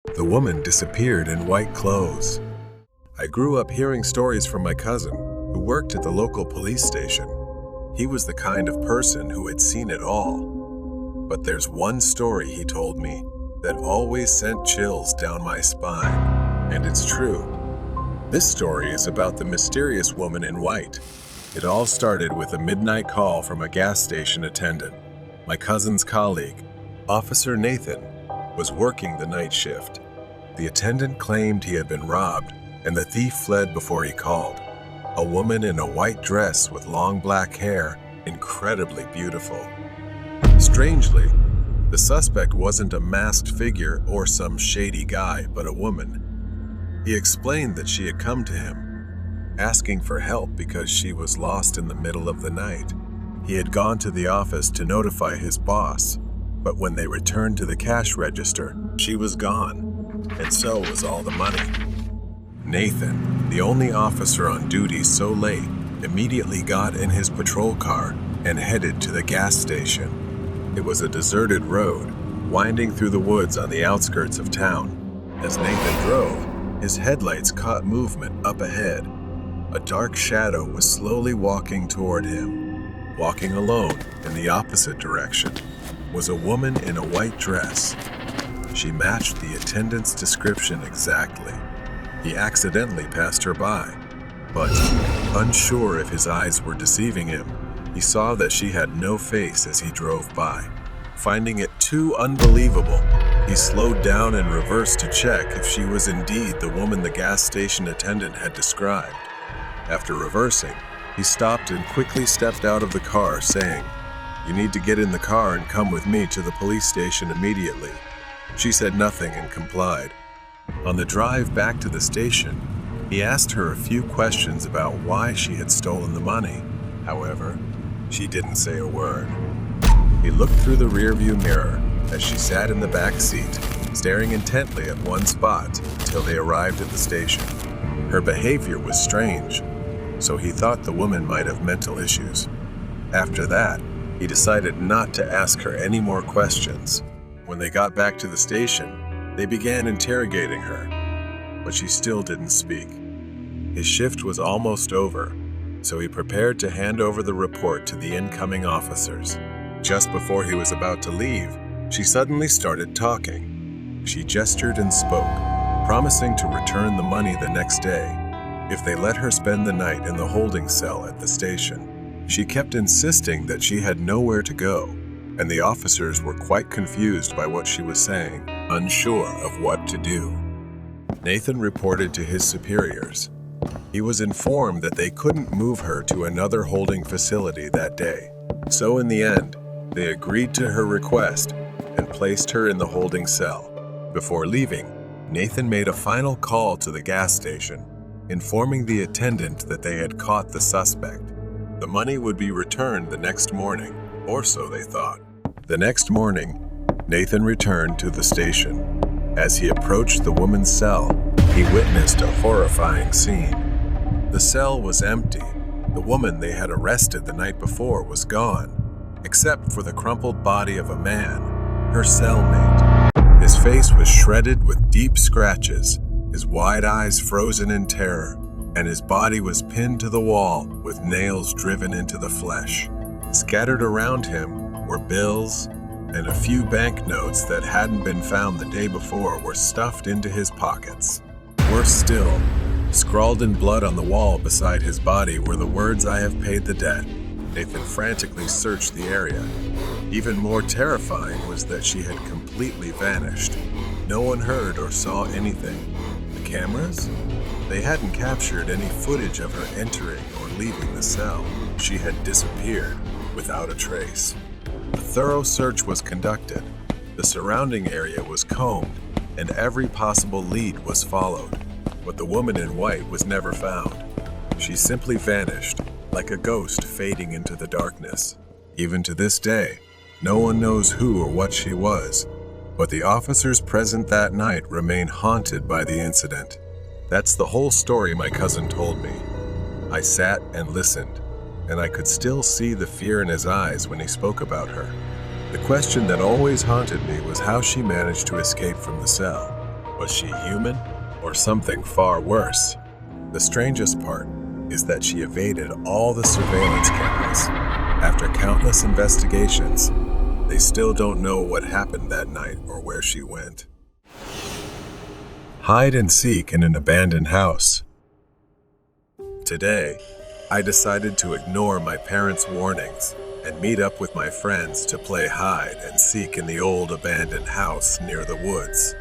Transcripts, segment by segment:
The woman disappeared in white clothes. I grew up hearing stories from my cousin, who worked at the local police station. He was the kind of person who had seen it all. But there's one story he told me that always sent chills down my spine, and it's true. This story is about the mysterious woman in white. It all started with a midnight call from a gas station attendant. My cousin's colleague, Officer Nathan, was working the night shift. The attendant claimed he had been robbed, and the thief fled before he called. A woman in a white dress with long black hair, incredibly beautiful. Strangely, the suspect wasn't a masked figure or some shady guy, but a woman. He explained that she had come to him, asking for help because she was lost in the middle of the night. He had gone to the office to notify his boss, but when they returned to the cash register, she was gone, and so was all the money. Nathan, the only officer on duty so late, immediately got in his patrol car and headed to the gas station. It was a deserted road, winding through the woods on the outskirts of town. As Nathan drove, his headlights caught movement up ahead. A dark shadow was slowly walking toward him. Walking alone in the opposite direction was a woman in a white dress. She matched the attendant's description exactly. He accidentally passed her by, but unsure if his eyes were deceiving him, he saw that she had no face as he drove by. Finding it too unbelievable, he slowed down and reversed to check if she was indeed the woman the gas station attendant had described. After reversing, he stopped and quickly stepped out of the car, saying, "You need to get in the car and come with me to the police station immediately." She said nothing and complied. On the drive back to the station, he asked her a few questions about why she had stolen the money. However, she didn't say a word. He looked through the rearview mirror as she sat in the back seat, staring intently at one spot until they arrived at the station. Her behavior was strange, so he thought the woman might have mental issues. After that, he decided not to ask her any more questions. When they got back to the station, they began interrogating her, but she still didn't speak. His shift was almost over, so he prepared to hand over the report to the incoming officers. Just before he was about to leave, she suddenly started talking. She gestured and spoke, promising to return the money the next day if they let her spend the night in the holding cell at the station. She kept insisting that she had nowhere to go, and the officers were quite confused by what she was saying, unsure of what to do. Nathan reported to his superiors. He was informed that they couldn't move her to another holding facility that day. So in the end, they agreed to her request and placed her in the holding cell. Before leaving, Nathan made a final call to the gas station, informing the attendant that they had caught the suspect. The money would be returned the next morning, or so they thought. The next morning, Nathan returned to the station. As he approached the woman's cell, he witnessed a horrifying scene. The cell was empty. The woman they had arrested the night before was gone, except for the crumpled body of a man, her cellmate. His face was shredded with deep scratches, his wide eyes frozen in terror, and his body was pinned to the wall with nails driven into the flesh. Scattered around him were bills, and a few banknotes that hadn't been found the day before were stuffed into his pockets. Worse still, scrawled in blood on the wall beside his body were the words, "I have paid the debt." Nathan frantically searched the area. Even more terrifying was that she had completely vanished. No one heard or saw anything. The cameras? They hadn't captured any footage of her entering or leaving the cell. She had disappeared without a trace. A thorough search was conducted. The surrounding area was combed, and every possible lead was followed. But the woman in white was never found. She simply vanished, like a ghost fading into the darkness. Even to this day, no one knows who or what she was, but the officers present that night remain haunted by the incident. That's the whole story my cousin told me. I sat and listened, and I could still see the fear in his eyes when he spoke about her. The question that always haunted me was how she managed to escape from the cell. Was she human or something far worse? The strangest part is that she evaded all the surveillance cameras. After countless investigations, they still don't know what happened that night or where she went. Hide and seek in an abandoned house. Today, I decided to ignore my parents' warnings and meet up with my friends to play hide and seek in the old abandoned house near the woods.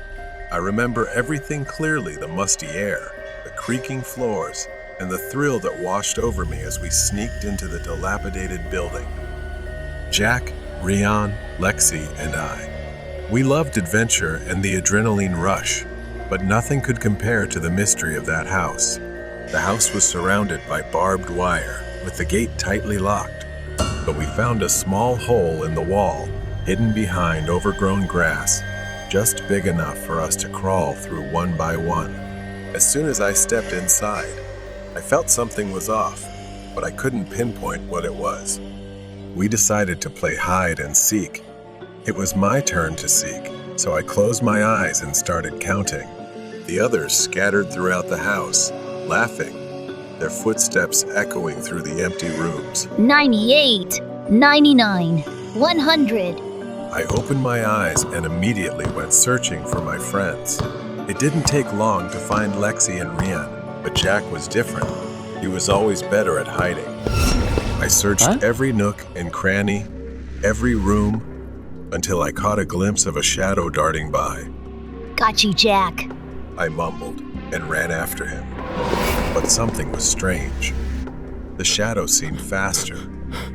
I remember everything clearly: the musty air, the creaking floors, and the thrill that washed over me as we sneaked into the dilapidated building. Jack, Rian, Lexi, and I. We loved adventure and the adrenaline rush, but nothing could compare to the mystery of that house. The house was surrounded by barbed wire, with the gate tightly locked, but we found a small hole in the wall, hidden behind overgrown grass, just big enough for us to crawl through one by one. As soon as I stepped inside, I felt something was off, but I couldn't pinpoint what it was. We decided to play hide and seek. It was my turn to seek, so I closed my eyes and started counting. The others scattered throughout the house, laughing, their footsteps echoing through the empty rooms. 98, 99, 100. I opened my eyes and immediately went searching for my friends. It didn't take long to find Lexi and Rian, but Jack was different. He was always better at hiding. I searched every nook and cranny, every room, until I caught a glimpse of a shadow darting by. Got you, Jack. I mumbled and ran after him. But something was strange. The shadow seemed faster,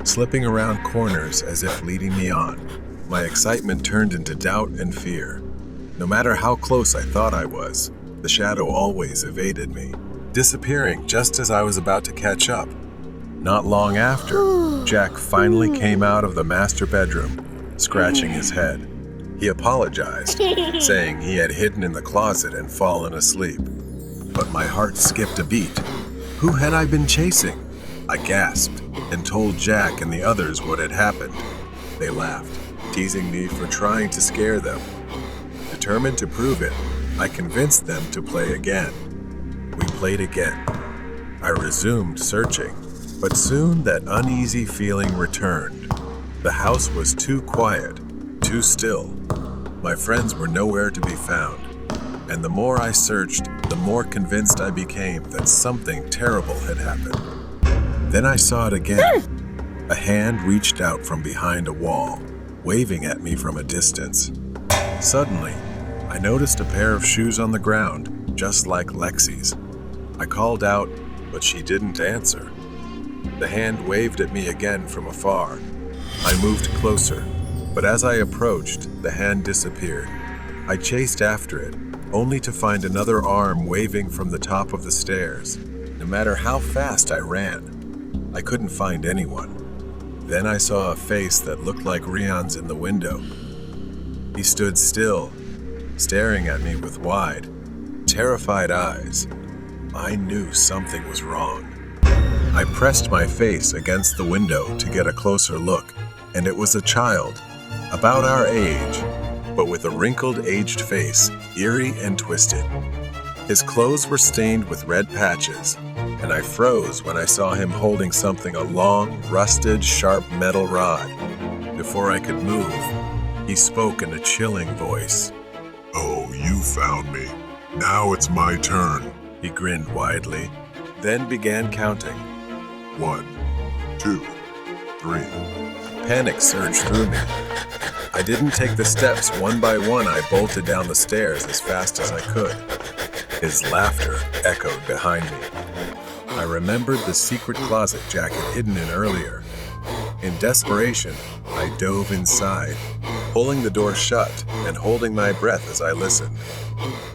slipping around corners as if leading me on. My excitement turned into doubt and fear. No matter how close I thought I was, the shadow always evaded me, disappearing just as I was about to catch up. Not long after, Jack finally came out of the master bedroom, scratching his head. He apologized, saying he had hidden in the closet and fallen asleep. But my heart skipped a beat. Who had I been chasing? I gasped and told Jack and the others what had happened. They laughed, teasing me for trying to scare them. Determined to prove it, I convinced them to play again. We played again. I resumed searching, but soon that uneasy feeling returned. The house was too quiet, too still. My friends were nowhere to be found, and the more I searched, the more convinced I became that something terrible had happened. Then I saw it again. A hand reached out from behind a wall, waving at me from a distance. Suddenly, I noticed a pair of shoes on the ground, just like Lexi's. I called out, but she didn't answer. The hand waved at me again from afar. I moved closer, but as I approached, the hand disappeared. I chased after it, only to find another arm waving from the top of the stairs. No matter how fast I ran, I couldn't find anyone. Then I saw a face that looked like Rian's in the window. He stood still, staring at me with wide, terrified eyes. I knew something was wrong. I pressed my face against the window to get a closer look, and it was a child, about our age, but with a wrinkled, aged face, eerie and twisted. His clothes were stained with red patches, and I froze when I saw him holding something, a long, rusted, sharp metal rod. Before I could move, he spoke in a chilling voice. "Oh, you found me. Now it's my turn." He grinned widely, then began counting. 1, 2, 3. Panic surged through me. I didn't take the steps one by one. I bolted down the stairs as fast as I could. His laughter echoed behind me. I remembered the secret closet Jack had hidden in earlier. In desperation, I dove inside, pulling the door shut and holding my breath as I listened.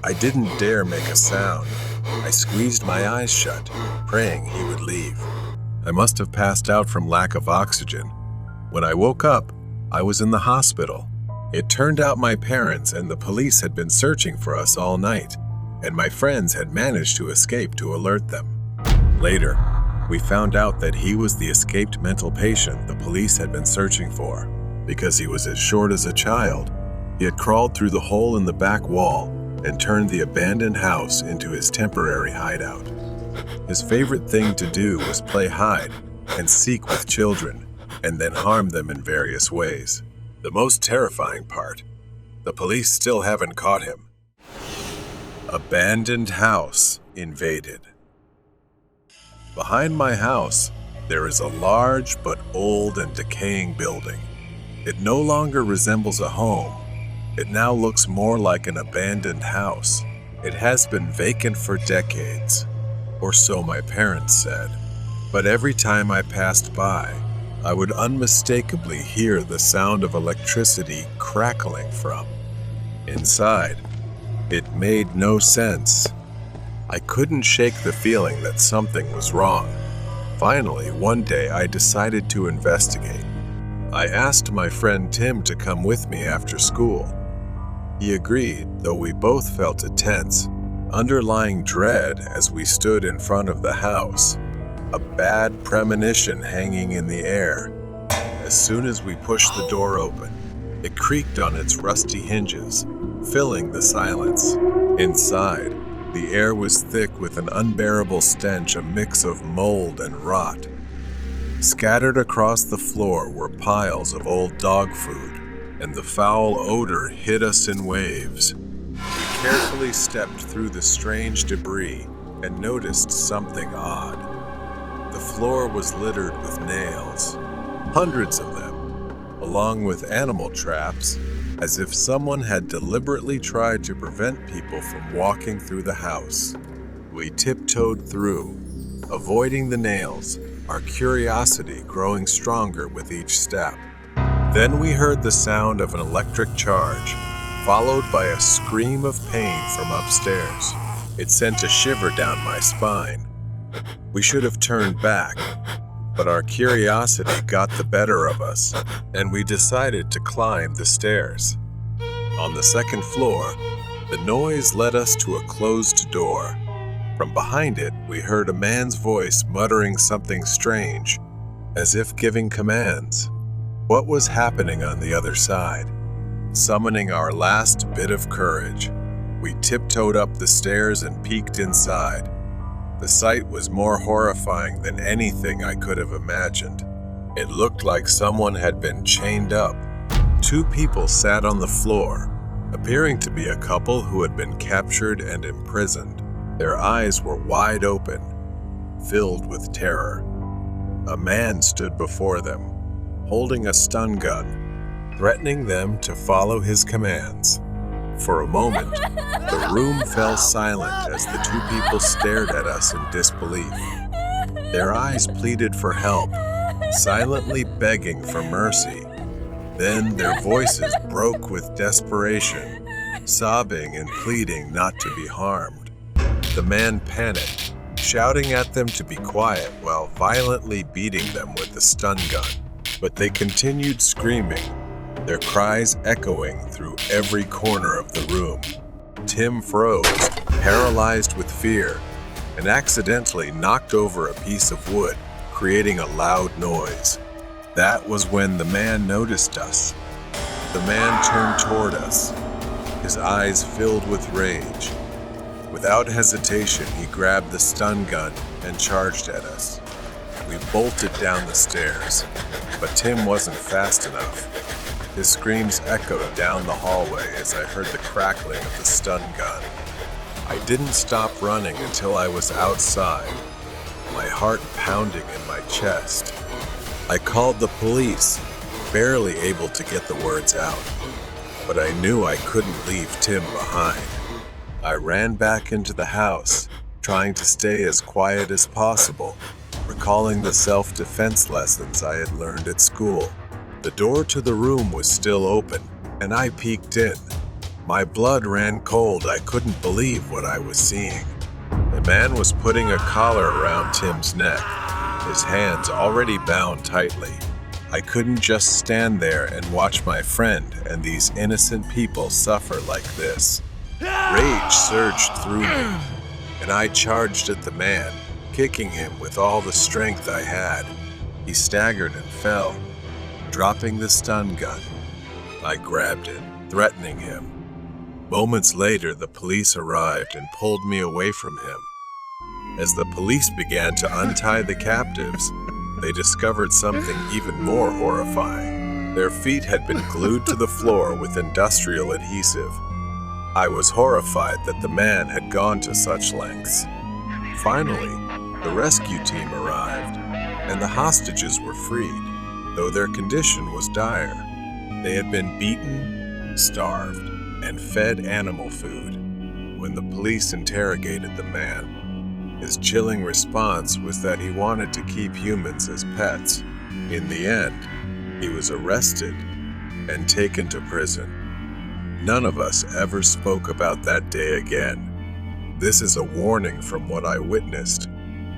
I didn't dare make a sound. I squeezed my eyes shut, praying he would leave. I must have passed out from lack of oxygen. When I woke up, I was in the hospital. It turned out my parents and the police had been searching for us all night, and my friends had managed to escape to alert them. Later, we found out that he was the escaped mental patient the police had been searching for. Because he was as short as a child, he had crawled through the hole in the back wall and turned the abandoned house into his temporary hideout. His favorite thing to do was play hide and seek with children, and then harm them in various ways. The most terrifying part, the police still haven't caught him. Abandoned house invaded. Behind my house, there is a large but old and decaying building. It no longer resembles a home. It now looks more like an abandoned house. It has been vacant for decades, or so my parents said. But every time I passed by, I would unmistakably hear the sound of electricity crackling from inside. It made no sense. I couldn't shake the feeling that something was wrong. Finally, one day I decided to investigate. I asked my friend Tim to come with me after school. He agreed, though we both felt a tense, underlying dread as we stood in front of the house, a bad premonition hanging in the air. As soon as we pushed the door open, it creaked on its rusty hinges, filling the silence. Inside, the air was thick with an unbearable stench, a mix of mold and rot. Scattered across the floor were piles of old dog food, and the foul odor hit us in waves. We carefully stepped through the strange debris and noticed something odd. The floor was littered with nails, hundreds of them, along with animal traps, as if someone had deliberately tried to prevent people from walking through the house. We tiptoed through, avoiding the nails, our curiosity growing stronger with each step. Then we heard the sound of an electric charge, followed by a scream of pain from upstairs. It sent a shiver down my spine. We should have turned back, but our curiosity got the better of us, and we decided to climb the stairs. On the second floor, the noise led us to a closed door. From behind it, we heard a man's voice muttering something strange, as if giving commands. What was happening on the other side? Summoning our last bit of courage, we tiptoed up the stairs and peeked inside. The sight was more horrifying than anything I could have imagined. It looked like someone had been chained up. Two people sat on the floor, appearing to be a couple who had been captured and imprisoned. Their eyes were wide open, filled with terror. A man stood before them, holding a stun gun, threatening them to follow his commands. For a moment, the room fell silent as the two people stared at us in disbelief. Their eyes pleaded for help, silently begging for mercy. Then their voices broke with desperation, sobbing and pleading not to be harmed. The man panicked, shouting at them to be quiet while violently beating them with the stun gun. But they continued screaming, their cries echoing through every corner of the room. Tim froze, paralyzed with fear, and accidentally knocked over a piece of wood, creating a loud noise. That was when the man noticed us. The man turned toward us, his eyes filled with rage. Without hesitation, he grabbed the stun gun and charged at us. We bolted down the stairs, but Tim wasn't fast enough. His screams echoed down the hallway as I heard the crackling of the stun gun. I didn't stop running until I was outside, my heart pounding in my chest. I called the police, barely able to get the words out, but I knew I couldn't leave Tim behind. I ran back into the house, trying to stay as quiet as possible, recalling the self-defense lessons I had learned at school. The door to the room was still open, and I peeked in. My blood ran cold. I couldn't believe what I was seeing. The man was putting a collar around Tim's neck, his hands already bound tightly. I couldn't just stand there and watch my friend and these innocent people suffer like this. Rage surged through me, and I charged at the man, kicking him with all the strength I had. He staggered and fell, dropping the stun gun. I grabbed it, threatening him. Moments later, the police arrived and pulled me away from him. As the police began to untie the captives, they discovered something even more horrifying. Their feet had been glued to the floor with industrial adhesive. I was horrified that the man had gone to such lengths. Finally, the rescue team arrived, and the hostages were freed, though their condition was dire. They had been beaten, starved, and fed animal food. When the police interrogated the man, his chilling response was that he wanted to keep humans as pets. In the end, he was arrested and taken to prison. None of us ever spoke about that day again. This is a warning from what I witnessed.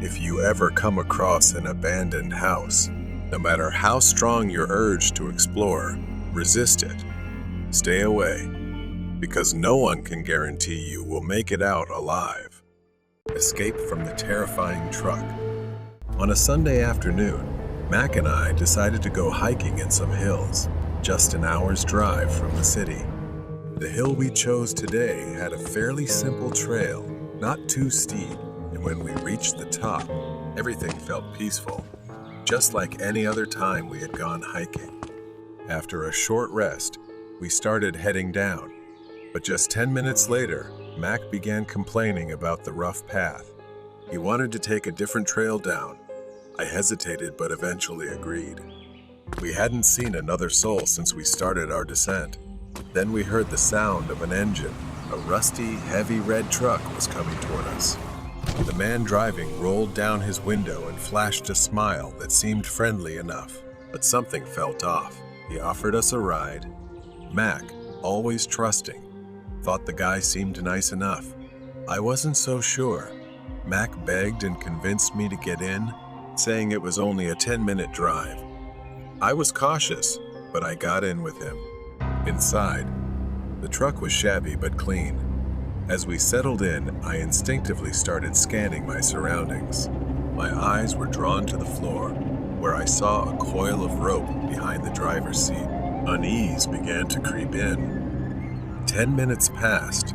If you ever come across an abandoned house, no matter how strong your urge to explore, resist it. Stay away, because no one can guarantee you will make it out alive. Escape from the terrifying truck. On a Sunday afternoon, Mac and I decided to go hiking in some hills, just an hour's drive from the city. The hill we chose today had a fairly simple trail, not too steep, and when we reached the top, everything felt peaceful, just like any other time we had gone hiking. After a short rest, we started heading down, but just 10 minutes later, Mac began complaining about the rough path. He wanted to take a different trail down. I hesitated but eventually agreed. We hadn't seen another soul since we started our descent. Then we heard the sound of an engine. A rusty, heavy red truck was coming toward us. The man driving rolled down his window and flashed a smile that seemed friendly enough, but something felt off. He offered us a ride. Mac, always trusting, thought the guy seemed nice enough. I wasn't so sure. Mac begged and convinced me to get in, saying it was only a 10-minute drive. I was cautious, but I got in with him. Inside, the truck was shabby but clean. As we settled in, I instinctively started scanning my surroundings. My eyes were drawn to the floor, where I saw a coil of rope behind the driver's seat. Unease began to creep in. 10 minutes passed.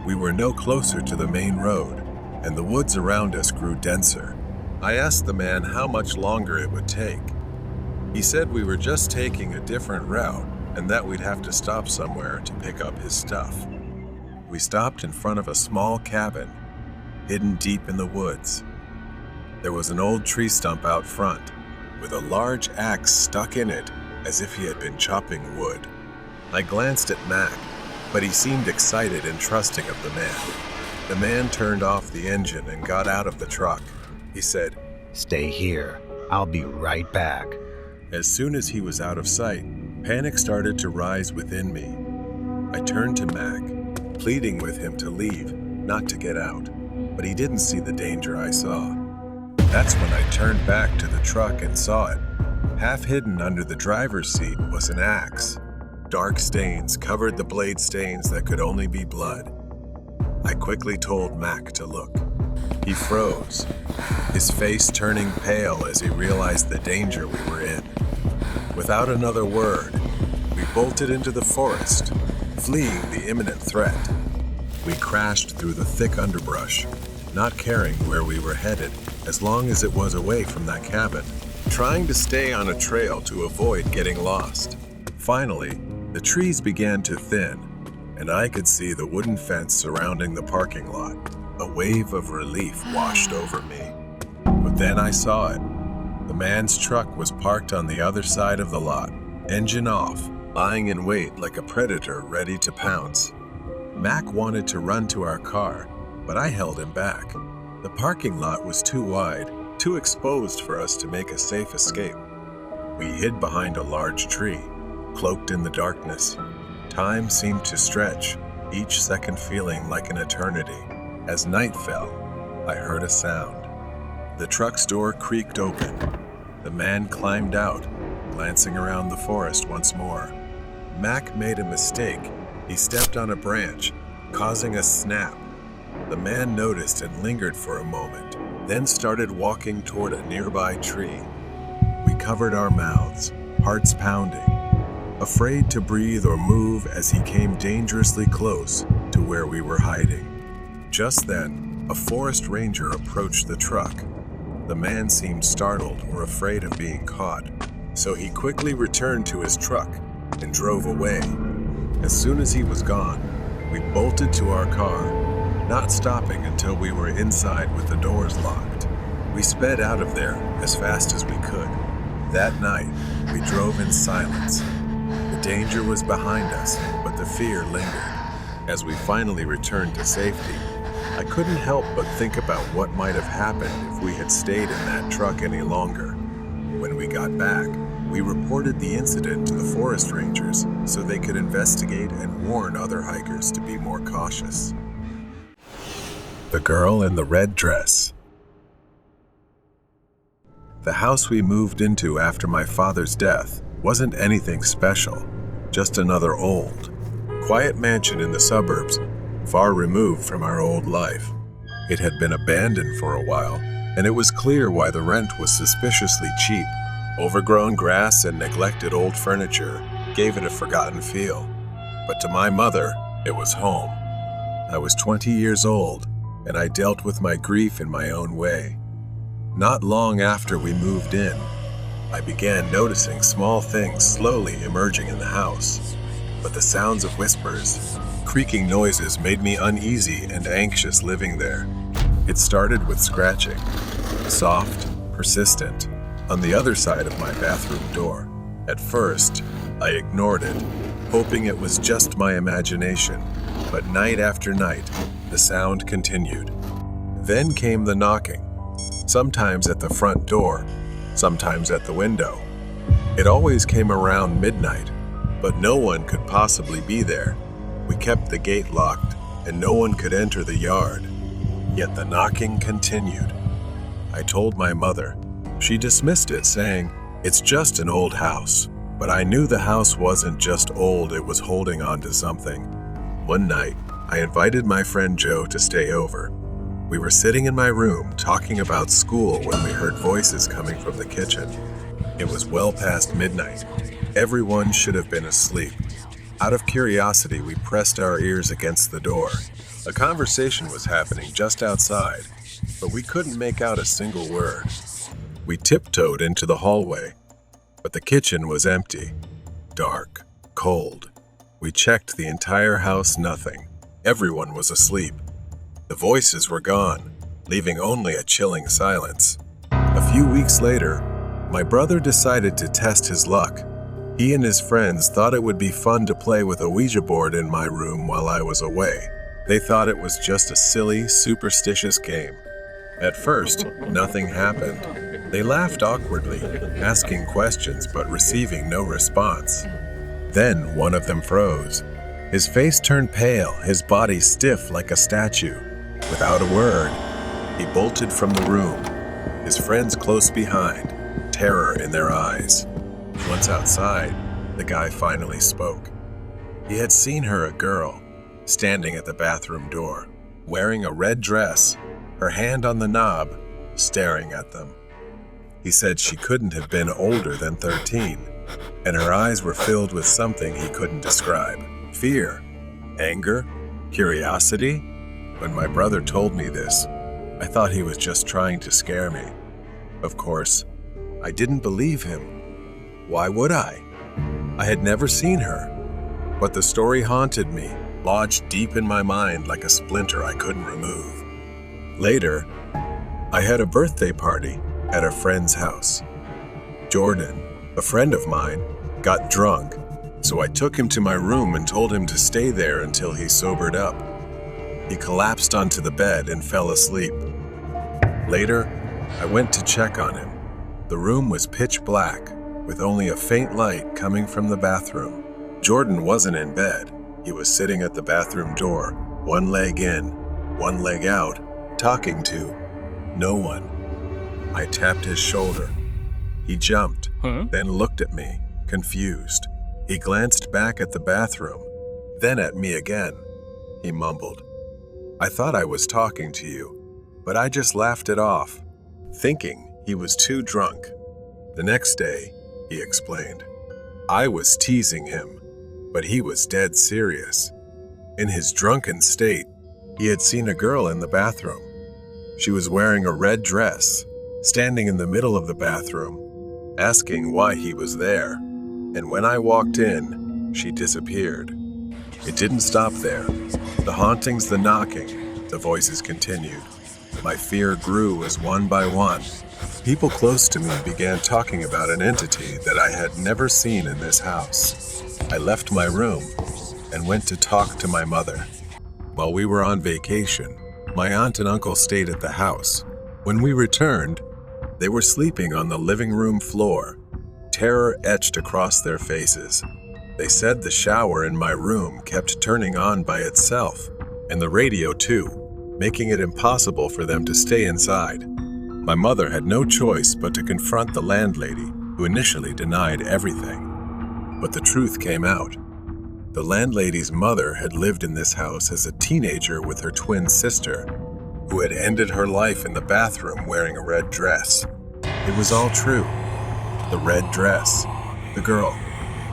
We were no closer to the main road, and the woods around us grew denser. I asked the man how much longer it would take. He said we were just taking a different route, and that we'd have to stop somewhere to pick up his stuff. We stopped in front of a small cabin, hidden deep in the woods. There was an old tree stump out front, with a large axe stuck in it as if he had been chopping wood. I glanced at Mac, but he seemed excited and trusting of the man. The man turned off the engine and got out of the truck. He said, "Stay here. I'll be right back." As soon as he was out of sight, panic started to rise within me. I turned to Mac, pleading with him to leave, not to get out, but he didn't see the danger I saw. That's when I turned back to the truck and saw it. Half hidden under the driver's seat was an axe. Dark stains covered the blade stains that could only be blood. I quickly told Mac to look. He froze, his face turning pale as he realized the danger we were in. Without another word, we bolted into the forest, fleeing the imminent threat. We crashed through the thick underbrush, not caring where we were headed as long as it was away from that cabin, trying to stay on a trail to avoid getting lost. Finally, the trees began to thin, and I could see the wooden fence surrounding the parking lot. A wave of relief washed over me. But then I saw it. The man's truck was parked on the other side of the lot, engine off, lying in wait like a predator ready to pounce. Mac wanted to run to our car, but I held him back. The parking lot was too wide, too exposed for us to make a safe escape. We hid behind a large tree, cloaked in the darkness. Time seemed to stretch, each second feeling like an eternity. As night fell, I heard a sound. The truck's door creaked open. The man climbed out, glancing around the forest once more. Mac made a mistake. He stepped on a branch, causing a snap. The man noticed and lingered for a moment, then started walking toward a nearby tree. We covered our mouths, hearts pounding. afraid to breathe or move as he came dangerously close to where we were hiding. Just then, a forest ranger approached the truck. The man seemed startled or afraid of being caught, so he quickly returned to his truck and drove away. As soon as he was gone, we bolted to our car, not stopping until we were inside with the doors locked. We sped out of there as fast as we could. That night, we drove in silence. The danger was behind us, but the fear lingered. As we finally returned to safety, I couldn't help but think about what might have happened if we had stayed in that truck any longer. When we got back, we reported the incident to the forest rangers so they could investigate and warn other hikers to be more cautious. The girl in the red dress. The house we moved into after my father's death wasn't anything special, just another old, quiet mansion in the suburbs, far removed from our old life. It had been abandoned for a while, and it was clear why the rent was suspiciously cheap. Overgrown grass and neglected old furniture gave it a forgotten feel. But to my mother, it was home. I was 20 years old, and I dealt with my grief in my own way. Not long after we moved in, I began noticing small things slowly emerging in the house. But the sounds of whispers, creaking noises made me uneasy and anxious living there. It started with scratching, soft, persistent, on the other side of my bathroom door. At first, I ignored it, hoping it was just my imagination. But night after night, the sound continued. Then came the knocking, sometimes at the front door, sometimes at the window. It always came around midnight, but no one could possibly be there. We kept the gate locked, and no one could enter the yard. Yet the knocking continued. I told my mother. She dismissed it, saying, "It's just an old house." But I knew the house wasn't just old, it was holding on to something. One night, I invited my friend Joe to stay over. We were sitting in my room talking about school when we heard voices coming from the kitchen. It was well past midnight. Everyone should have been asleep. Out of curiosity, we pressed our ears against the door. A conversation was happening just outside, but we couldn't make out a single word. We tiptoed into the hallway, but the kitchen was empty, dark, cold. We checked the entire house, nothing. Everyone was asleep. The voices were gone, leaving only a chilling silence. A few weeks later, my brother decided to test his luck. He and his friends thought it would be fun to play with a Ouija board in my room while I was away. They thought it was just a silly, superstitious game. At first, nothing happened. They laughed awkwardly, asking questions but receiving no response. Then one of them froze. His face turned pale, his body stiff like a statue. Without a word, he bolted from the room, his friends close behind, terror in their eyes. Once outside, the guy finally spoke. He had seen her, a girl, standing at the bathroom door, wearing a red dress, her hand on the knob, staring at them. He said she couldn't have been older than 13, and her eyes were filled with something he couldn't describe. Fear, anger, curiosity. When my brother told me this, I thought he was just trying to scare me. Of course, I didn't believe him. Why would I? I had never seen her. But the story haunted me, lodged deep in my mind like a splinter I couldn't remove. Later, I had a birthday party at a friend's house. Jordan, a friend of mine, got drunk, so I took him to my room and told him to stay there until he sobered up. He collapsed onto the bed and fell asleep. Later, I went to check on him. The room was pitch black, with only a faint light coming from the bathroom. Jordan wasn't in bed. He was sitting at the bathroom door, one leg in, one leg out, talking to no one. I tapped his shoulder. He jumped, then looked at me, confused. He glanced back at the bathroom, then at me again. He mumbled, "I thought I was talking to you, but I just laughed it off, thinking he was too drunk." The next day, he explained, I was teasing him, but he was dead serious. In his drunken state, he had seen a girl in the bathroom. She was wearing a red dress, standing in the middle of the bathroom, asking why he was there. And when I walked in, she disappeared. It didn't stop there. The hauntings, the knocking, the voices continued. My fear grew as one by one. People close to me began talking about an entity that I had never seen in this house. I left my room and went to talk to my mother. While we were on vacation, my aunt and uncle stayed at the house. When we returned, they were sleeping on the living room floor, terror etched across their faces. They said the shower in my room kept turning on by itself, and the radio too, making it impossible for them to stay inside. My mother had no choice but to confront the landlady, who initially denied everything. But the truth came out. The landlady's mother had lived in this house as a teenager with her twin sister, who had ended her life in the bathroom wearing a red dress. It was all true. The red dress, the girl,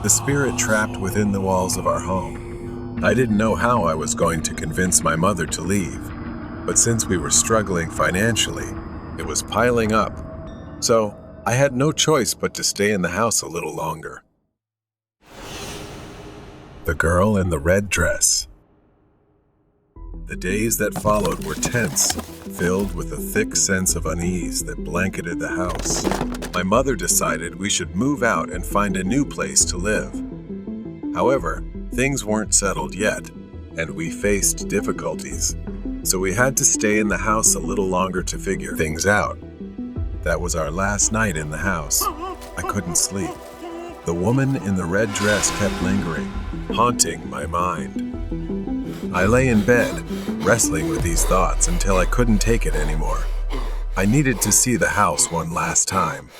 the spirit trapped within the walls of our home. I didn't know how I was going to convince my mother to leave, but since we were struggling financially, it was piling up. So I had no choice but to stay in the house a little longer. The girl in the red dress. The days that followed were tense, filled with a thick sense of unease that blanketed the house. My mother decided we should move out and find a new place to live. However, things weren't settled yet, and we faced difficulties. So we had to stay in the house a little longer to figure things out. That was our last night in the house. I couldn't sleep. The woman in the red dress kept lingering, haunting my mind. I lay in bed, wrestling with these thoughts until I couldn't take it anymore. I needed to see the house one last time.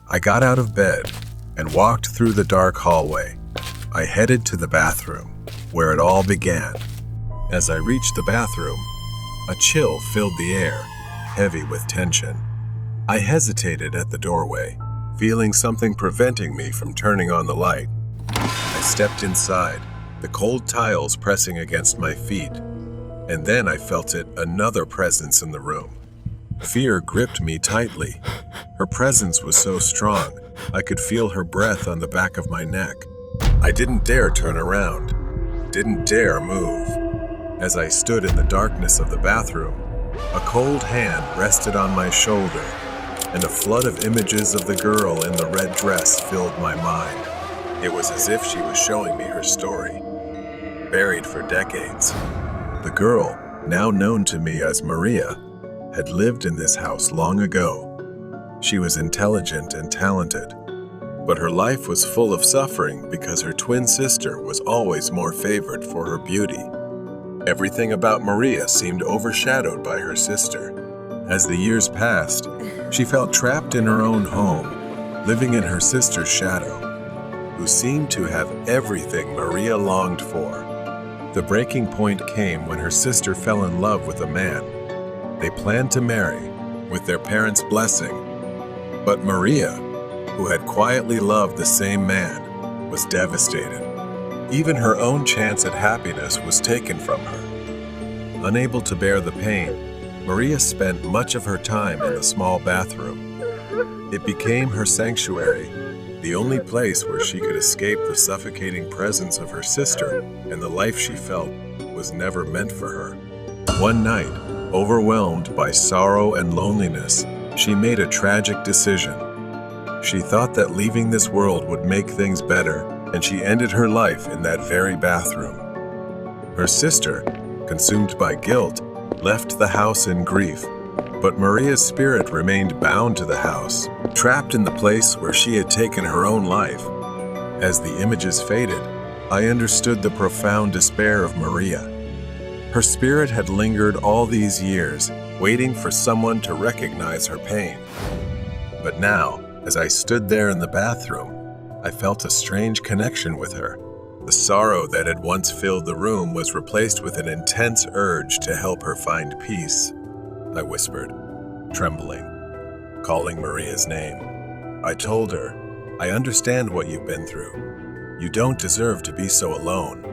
I got out of bed and walked through the dark hallway. I headed to the bathroom, where it all began. As I reached the bathroom, a chill filled the air, heavy with tension. I hesitated at the doorway, feeling something preventing me from turning on the light. I stepped inside, the cold tiles pressing against my feet, and then I felt another presence in the room. Fear gripped me tightly. Her presence was so strong, I could feel her breath on the back of my neck. I didn't dare turn around, didn't dare move. As I stood in the darkness of the bathroom, a cold hand rested on my shoulder, and a flood of images of the girl in the red dress filled my mind. It was as if she was showing me her story. Buried for decades, the girl, now known to me as Maria, had lived in this house long ago. She was intelligent and talented, but her life was full of suffering because her twin sister was always more favored for her beauty. Everything about Maria seemed overshadowed by her sister. As the years passed, she felt trapped in her own home, living in her sister's shadow, who seemed to have everything Maria longed for. The breaking point came when her sister fell in love with a man. They planned to marry, with their parents' blessing. But Maria, who had quietly loved the same man, was devastated. Even her own chance at happiness was taken from her. Unable to bear the pain, Maria spent much of her time in the small bathroom. It became her sanctuary, the only place where she could escape the suffocating presence of her sister, and the life she felt was never meant for her. One night, overwhelmed by sorrow and loneliness, she made a tragic decision. She thought that leaving this world would make things better, and she ended her life in that very bathroom. Her sister, consumed by guilt, left the house in grief, but Maria's spirit remained bound to the house, trapped in the place where she had taken her own life. As the images faded, I understood the profound despair of Maria. Her spirit had lingered all these years, waiting for someone to recognize her pain. But now, as I stood there in the bathroom, I felt a strange connection with her. The sorrow that had once filled the room was replaced with an intense urge to help her find peace. I whispered, trembling, calling Maria's name. I told her, I understand what you've been through. You don't deserve to be so alone.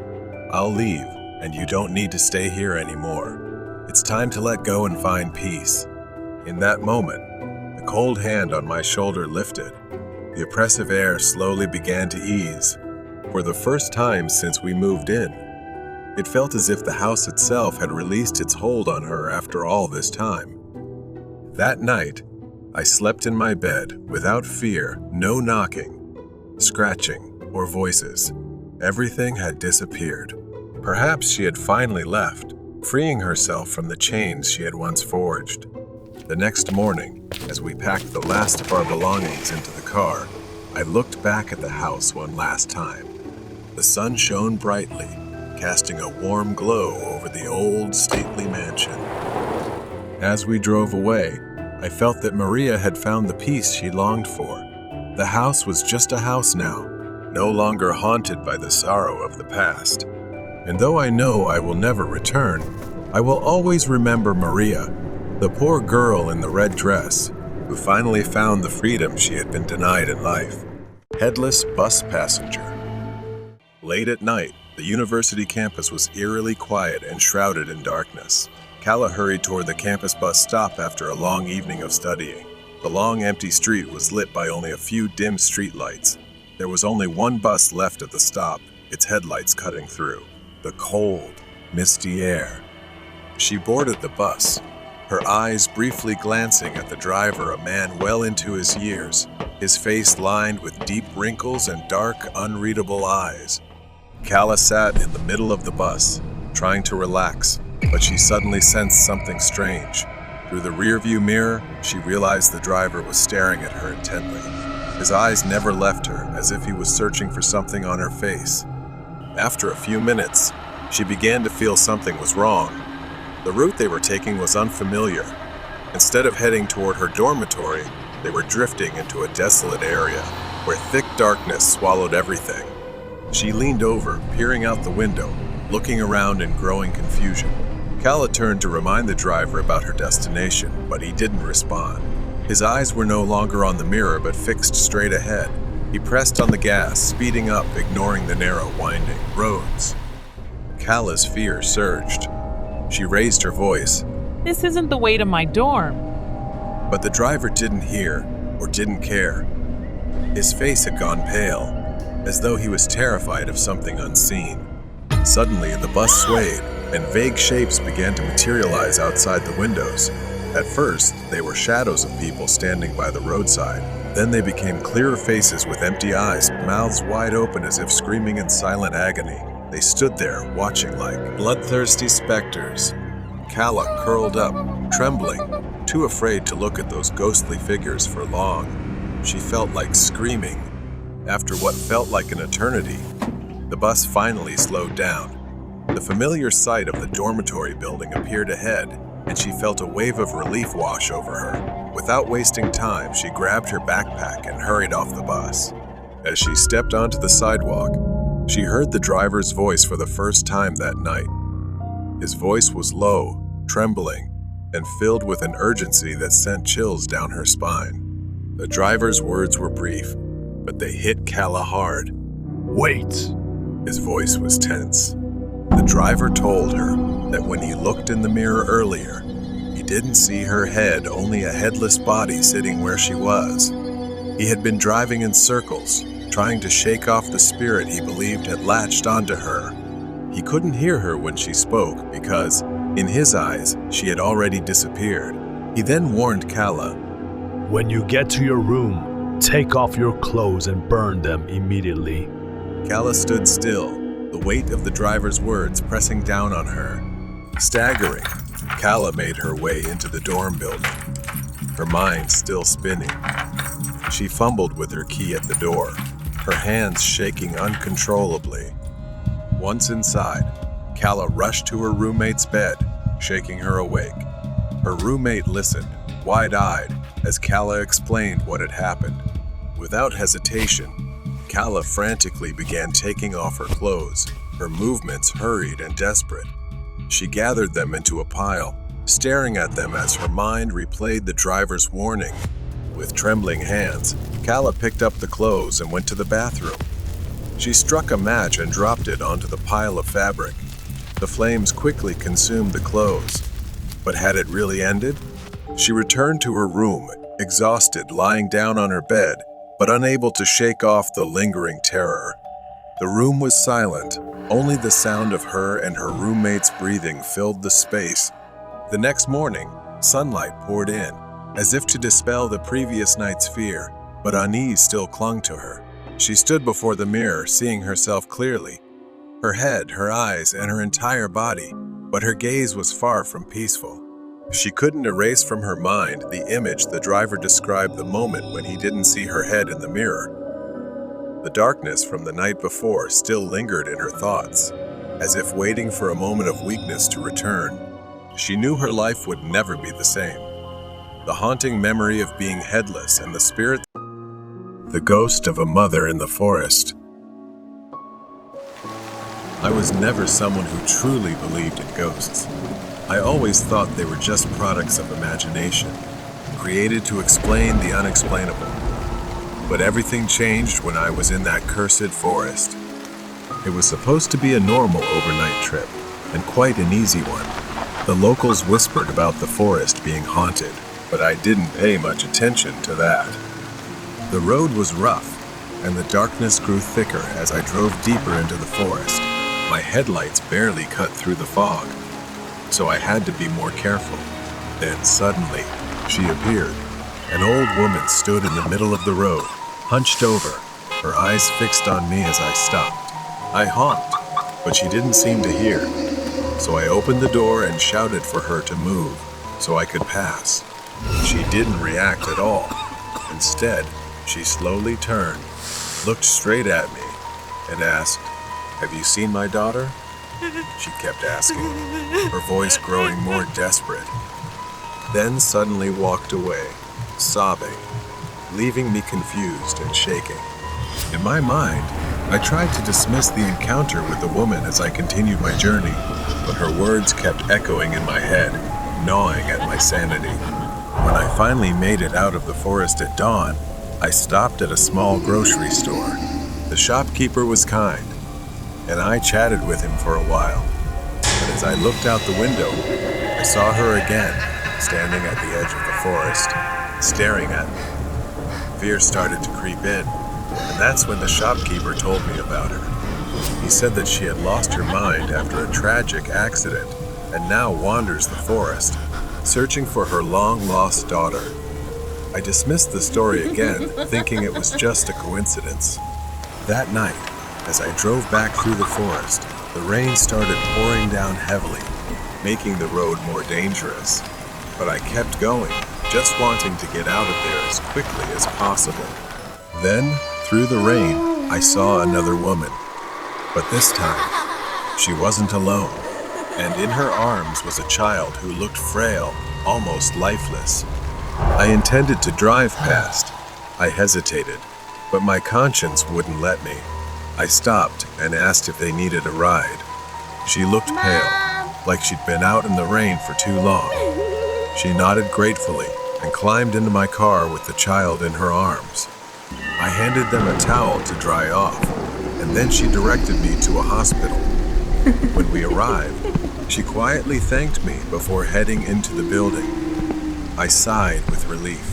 I'll leave, and you don't need to stay here anymore. It's time to let go and find peace." In that moment, the cold hand on my shoulder lifted. The oppressive air slowly began to ease. For the first time since we moved in, it felt as if the house itself had released its hold on her after all this time. That night, I slept in my bed without fear, no knocking, scratching, or voices. Everything had disappeared. Perhaps she had finally left, freeing herself from the chains she had once forged. The next morning, as we packed the last of our belongings into the car, I looked back at the house one last time. The sun shone brightly, casting a warm glow over the old, stately mansion. As we drove away, I felt that Maria had found the peace she longed for. The house was just a house now, no longer haunted by the sorrow of the past. And though I know I will never return, I will always remember Maria, the poor girl in the red dress, who finally found the freedom she had been denied in life. Headless bus passenger. Late at night, the university campus was eerily quiet and shrouded in darkness. Calla hurried toward the campus bus stop after a long evening of studying. The long, empty street was lit by only a few dim streetlights. There was only one bus left at the stop, its headlights cutting through the cold, misty air. She boarded the bus, her eyes briefly glancing at the driver, a man well into his years, his face lined with deep wrinkles and dark, unreadable eyes. Calla sat in the middle of the bus, trying to relax, but she suddenly sensed something strange. Through the rearview mirror, she realized the driver was staring at her intently. His eyes never left her, as if he was searching for something on her face. After a few minutes, she began to feel something was wrong. The route they were taking was unfamiliar. Instead of heading toward her dormitory, they were drifting into a desolate area, where thick darkness swallowed everything. She leaned over, peering out the window, looking around in growing confusion. Calla turned to remind the driver about her destination, but he didn't respond. His eyes were no longer on the mirror, but fixed straight ahead. He pressed on the gas, speeding up, ignoring the narrow, winding roads. Calla's fear surged. She raised her voice. "This isn't the way to my dorm." But the driver didn't hear, or didn't care. His face had gone pale, as though he was terrified of something unseen. Suddenly, the bus swayed, and vague shapes began to materialize outside the windows. At first, they were shadows of people standing by the roadside. Then they became clearer faces with empty eyes, mouths wide open as if screaming in silent agony. They stood there, watching like bloodthirsty specters. Calla curled up, trembling, too afraid to look at those ghostly figures for long. She felt like screaming. After what felt like an eternity, the bus finally slowed down. The familiar sight of the dormitory building appeared ahead, and she felt a wave of relief wash over her. Without wasting time, she grabbed her backpack and hurried off the bus. As she stepped onto the sidewalk, she heard the driver's voice for the first time that night. His voice was low, trembling, and filled with an urgency that sent chills down her spine. The driver's words were brief, but they hit Calla hard. Wait! His voice was tense. The driver told her that when he looked in the mirror earlier, he didn't see her head, only a headless body sitting where she was. He had been driving in circles, trying to shake off the spirit he believed had latched onto her. He couldn't hear her when she spoke because, in his eyes, she had already disappeared. He then warned Calla, "When you get to your room, take off your clothes and burn them immediately." Calla stood still, the weight of the driver's words pressing down on her. Staggering, Calla made her way into the dorm building, her mind still spinning. She fumbled with her key at the door, her hands shaking uncontrollably. Once inside, Calla rushed to her roommate's bed, shaking her awake. Her roommate listened, wide-eyed, as Calla explained what had happened. Without hesitation, Calla frantically began taking off her clothes, her movements hurried and desperate. She gathered them into a pile, staring at them as her mind replayed the driver's warning. With trembling hands, Calla picked up the clothes and went to the bathroom. She struck a match and dropped it onto the pile of fabric. The flames quickly consumed the clothes. But had it really ended? She returned to her room, exhausted, lying down on her bed, but unable to shake off the lingering terror. The room was silent. Only the sound of her and her roommate's breathing filled the space. The next morning, sunlight poured in, as if to dispel the previous night's fear, but unease still clung to her. She stood before the mirror, seeing herself clearly. Her head, her eyes, and her entire body, but her gaze was far from peaceful. She couldn't erase from her mind the image the driver described the moment when he didn't see her head in the mirror. The darkness from the night before still lingered in her thoughts, as if waiting for a moment of weakness to return. She knew her life would never be the same. The haunting memory of being headless and the spirit, the ghost of a mother in the forest. I was never someone who truly believed in ghosts. I always thought they were just products of imagination, created to explain the unexplainable. But everything changed when I was in that cursed forest. It was supposed to be a normal overnight trip, and quite an easy one. The locals whispered about the forest being haunted, but I didn't pay much attention to that. The road was rough, and the darkness grew thicker as I drove deeper into the forest. My headlights barely cut through the fog, so I had to be more careful. Then suddenly, she appeared. An old woman stood in the middle of the road, hunched over, her eyes fixed on me as I stopped. I honked, but she didn't seem to hear, so I opened the door and shouted for her to move so I could pass. She didn't react at all. Instead, she slowly turned, looked straight at me, and asked, "Have you seen my daughter?" She kept asking, her voice growing more desperate. Then suddenly walked away, sobbing, leaving me confused and shaking. In my mind, I tried to dismiss the encounter with the woman as I continued my journey, but her words kept echoing in my head, gnawing at my sanity. When I finally made it out of the forest at dawn, I stopped at a small grocery store. The shopkeeper was kind, and I chatted with him for a while. But as I looked out the window, I saw her again, standing at the edge of the forest, staring at me. Fear started to creep in, and that's when the shopkeeper told me about her. He said that she had lost her mind after a tragic accident and now wanders the forest, searching for her long-lost daughter. I dismissed the story again, thinking it was just a coincidence. That night, as I drove back through the forest, the rain started pouring down heavily, making the road more dangerous. But I kept going, just wanting to get out of there as quickly as possible. Then, through the rain, I saw another woman. But this time, she wasn't alone, and in her arms was a child who looked frail, almost lifeless. I intended to drive past. I hesitated, but my conscience wouldn't let me. I stopped and asked if they needed a ride. She looked pale, like she'd been out in the rain for too long. She nodded gratefully and climbed into my car with the child in her arms. I handed them a towel to dry off, and then she directed me to a hospital. When we arrived, she quietly thanked me before heading into the building. I sighed with relief,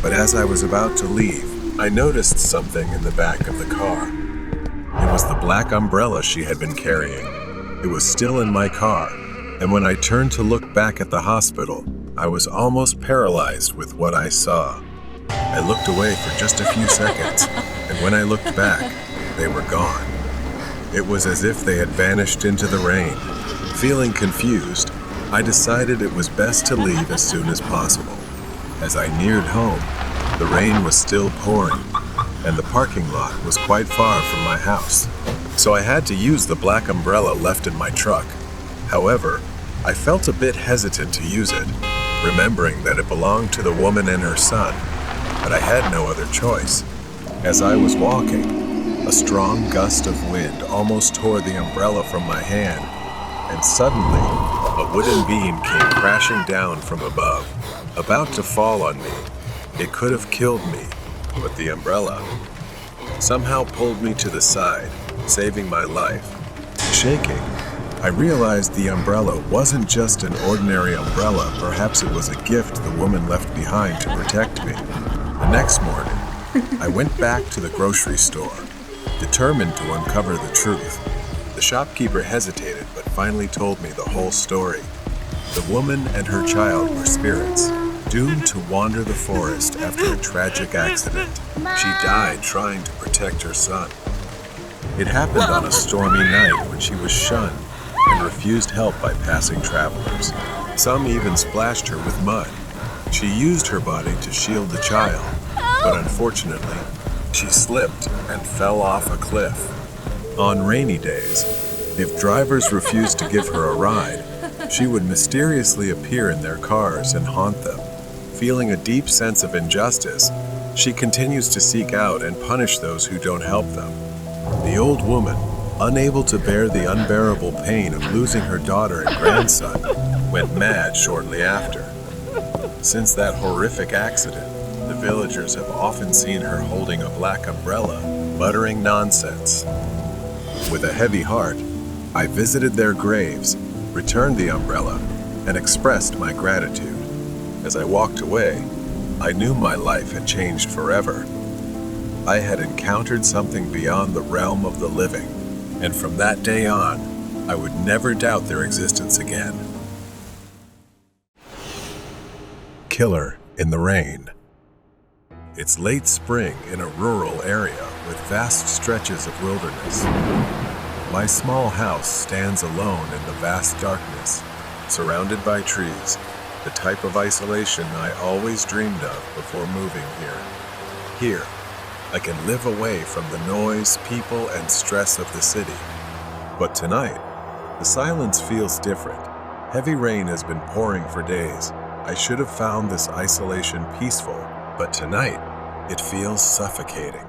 but as I was about to leave, I noticed something in the back of the car. It was the black umbrella she had been carrying. It was still in my car, and when I turned to look back at the hospital, I was almost paralyzed with what I saw. I looked away for just a few seconds, and when I looked back, they were gone. It was as if they had vanished into the rain. Feeling confused, I decided it was best to leave as soon as possible. As I neared home, the rain was still pouring, and the parking lot was quite far from my house, so I had to use the black umbrella left in my truck. However, I felt a bit hesitant to use it, remembering that it belonged to the woman and her son, but I had no other choice. As I was walking, a strong gust of wind almost tore the umbrella from my hand, and suddenly, a wooden beam came crashing down from above, about to fall on me. It could have killed me, but the umbrella somehow pulled me to the side, saving my life. Shaking, I realized the umbrella wasn't just an ordinary umbrella. Perhaps it was a gift the woman left behind to protect me. The next morning, I went back to the grocery store, determined to uncover the truth. The shopkeeper hesitated, but finally told me the whole story. The woman and her child were spirits, doomed to wander the forest after a tragic accident. She died trying to protect her son. It happened on a stormy night when she was shunned and refused help by passing travelers. Some even splashed her with mud. She used her body to shield the child, but unfortunately, she slipped and fell off a cliff. On rainy days, if drivers refused to give her a ride, she would mysteriously appear in their cars and haunt them. Feeling a deep sense of injustice, she continues to seek out and punish those who don't help them. The old woman, unable to bear the unbearable pain of losing her daughter and grandson, went mad shortly after. Since that horrific accident, the villagers have often seen her holding a black umbrella, muttering nonsense. With a heavy heart, I visited their graves, returned the umbrella, and expressed my gratitude. As I walked away, I knew my life had changed forever. I had encountered something beyond the realm of the living, and from that day on, I would never doubt their existence again. Killer in the Rain. It's late spring in a rural area with vast stretches of wilderness. My small house stands alone in the vast darkness, surrounded by trees, the type of isolation I always dreamed of before moving here. Here, I can live away from the noise, people, and stress of the city. But tonight, the silence feels different. Heavy rain has been pouring for days. I should have found this isolation peaceful, but tonight, it feels suffocating.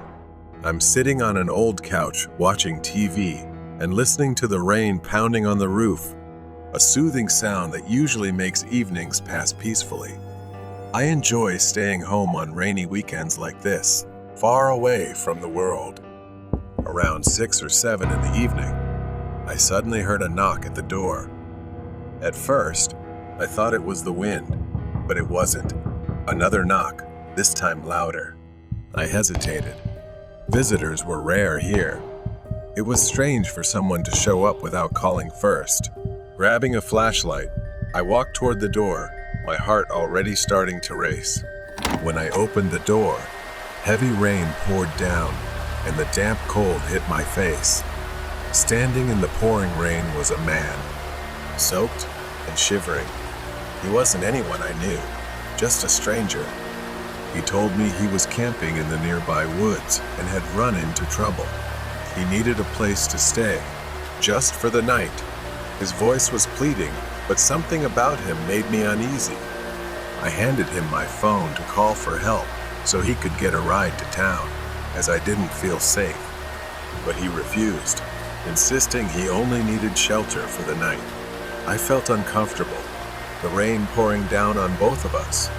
I'm sitting on an old couch, watching TV, and listening to the rain pounding on the roof, a soothing sound that usually makes evenings pass peacefully. I enjoy staying home on rainy weekends like this, far away from the world. Around 6 or 7 in the evening, I suddenly heard a knock at the door. At first, I thought it was the wind, but it wasn't. Another knock, this time louder. I hesitated. Visitors were rare here. It was strange for someone to show up without calling first. Grabbing a flashlight, I walked toward the door, my heart already starting to race. When I opened the door, heavy rain poured down, and the damp cold hit my face. Standing in the pouring rain was a man, soaked and shivering. He wasn't anyone I knew, just a stranger. He told me he was camping in the nearby woods and had run into trouble. He needed a place to stay, just for the night. His voice was pleading, but something about him made me uneasy. I handed him my phone to call for help so he could get a ride to town, as I didn't feel safe. But he refused, insisting he only needed shelter for the night. I felt uncomfortable, the rain pouring down on both of us.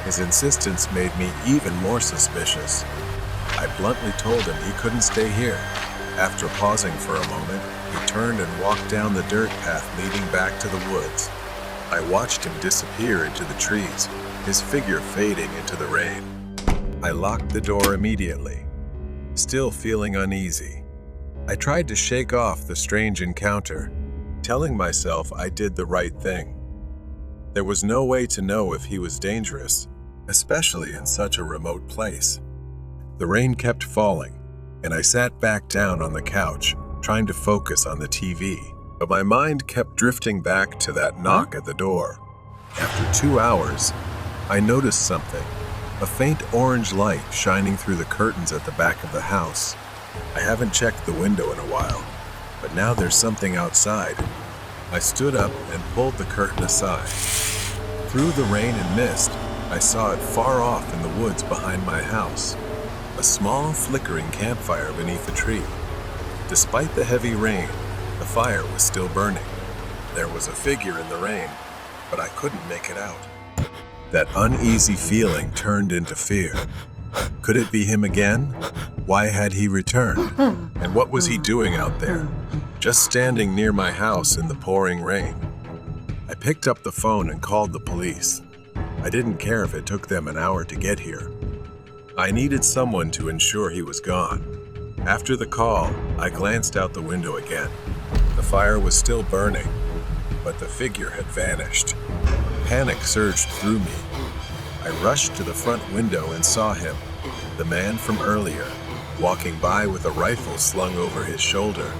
His insistence made me even more suspicious. I bluntly told him he couldn't stay here. After pausing for a moment, he turned and walked down the dirt path leading back to the woods. I watched him disappear into the trees, his figure fading into the rain. I locked the door immediately, still feeling uneasy. I tried to shake off the strange encounter, telling myself I did the right thing. There was no way to know if he was dangerous, especially in such a remote place. The rain kept falling, and I sat back down on the couch, trying to focus on the TV. But my mind kept drifting back to that knock at the door. After 2 hours, I noticed something, a faint orange light shining through the curtains at the back of the house. I haven't checked the window in a while, but now there's something outside. I stood up and pulled the curtain aside. Through the rain and mist, I saw it far off in the woods behind my house, a small flickering campfire beneath a tree. Despite the heavy rain, the fire was still burning. There was a figure in the rain, but I couldn't make it out. That uneasy feeling turned into fear. Could it be him again? Why had he returned? And what was he doing out there? Just standing near my house in the pouring rain. I picked up the phone and called the police. I didn't care if it took them an hour to get here. I needed someone to ensure he was gone. After the call, I glanced out the window again. The fire was still burning, but the figure had vanished. Panic surged through me. I rushed to the front window and saw him, the man from earlier, walking by with a rifle slung over his shoulder.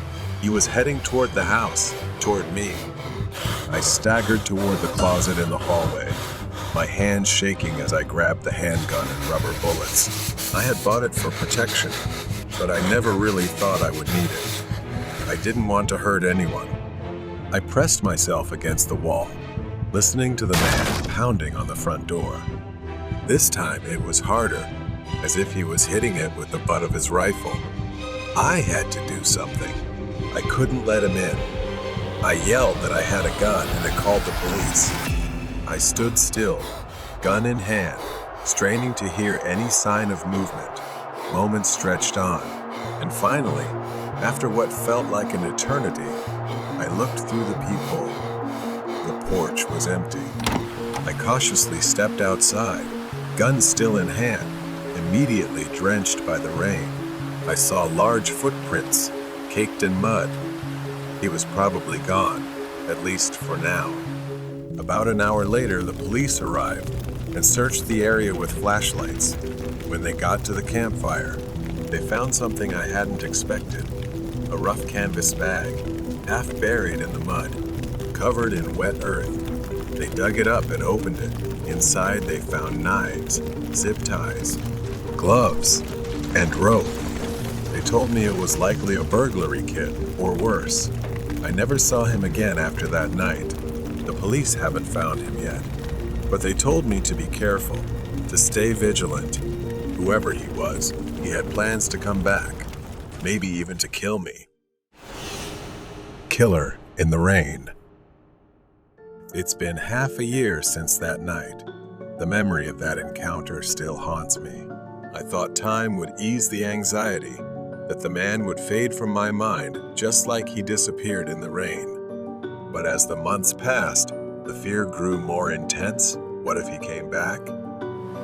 He was heading toward the house, toward me. I staggered toward the closet in the hallway, my hands shaking as I grabbed the handgun and rubber bullets. I had bought it for protection, but I never really thought I would need it. I didn't want to hurt anyone. I pressed myself against the wall, listening to the man pounding on the front door. This time it was harder, as if he was hitting it with the butt of his rifle. I had to do something. I couldn't let him in. I yelled that I had a gun and it called the police. I stood still, gun in hand, straining to hear any sign of movement. Moments stretched on, and finally, after what felt like an eternity, I looked through the peephole. The porch was empty. I cautiously stepped outside, gun still in hand, immediately drenched by the rain. I saw large footprints, caked in mud. He was probably gone, at least for now. About an hour later, the police arrived and searched the area with flashlights. When they got to the campfire, they found something I hadn't expected. A rough canvas bag, half buried in the mud, covered in wet earth. They dug it up and opened it. Inside, they found knives, zip ties, gloves, and rope. They told me it was likely a burglary kit, or worse. I never saw him again after that night. The police haven't found him yet. But they told me to be careful, to stay vigilant. Whoever he was, he had plans to come back, maybe even to kill me. Killer in the rain. It's been half a year since that night. The memory of that encounter still haunts me. I thought time would ease the anxiety, that the man would fade from my mind just like he disappeared in the rain. But as the months passed, the fear grew more intense. What if he came back?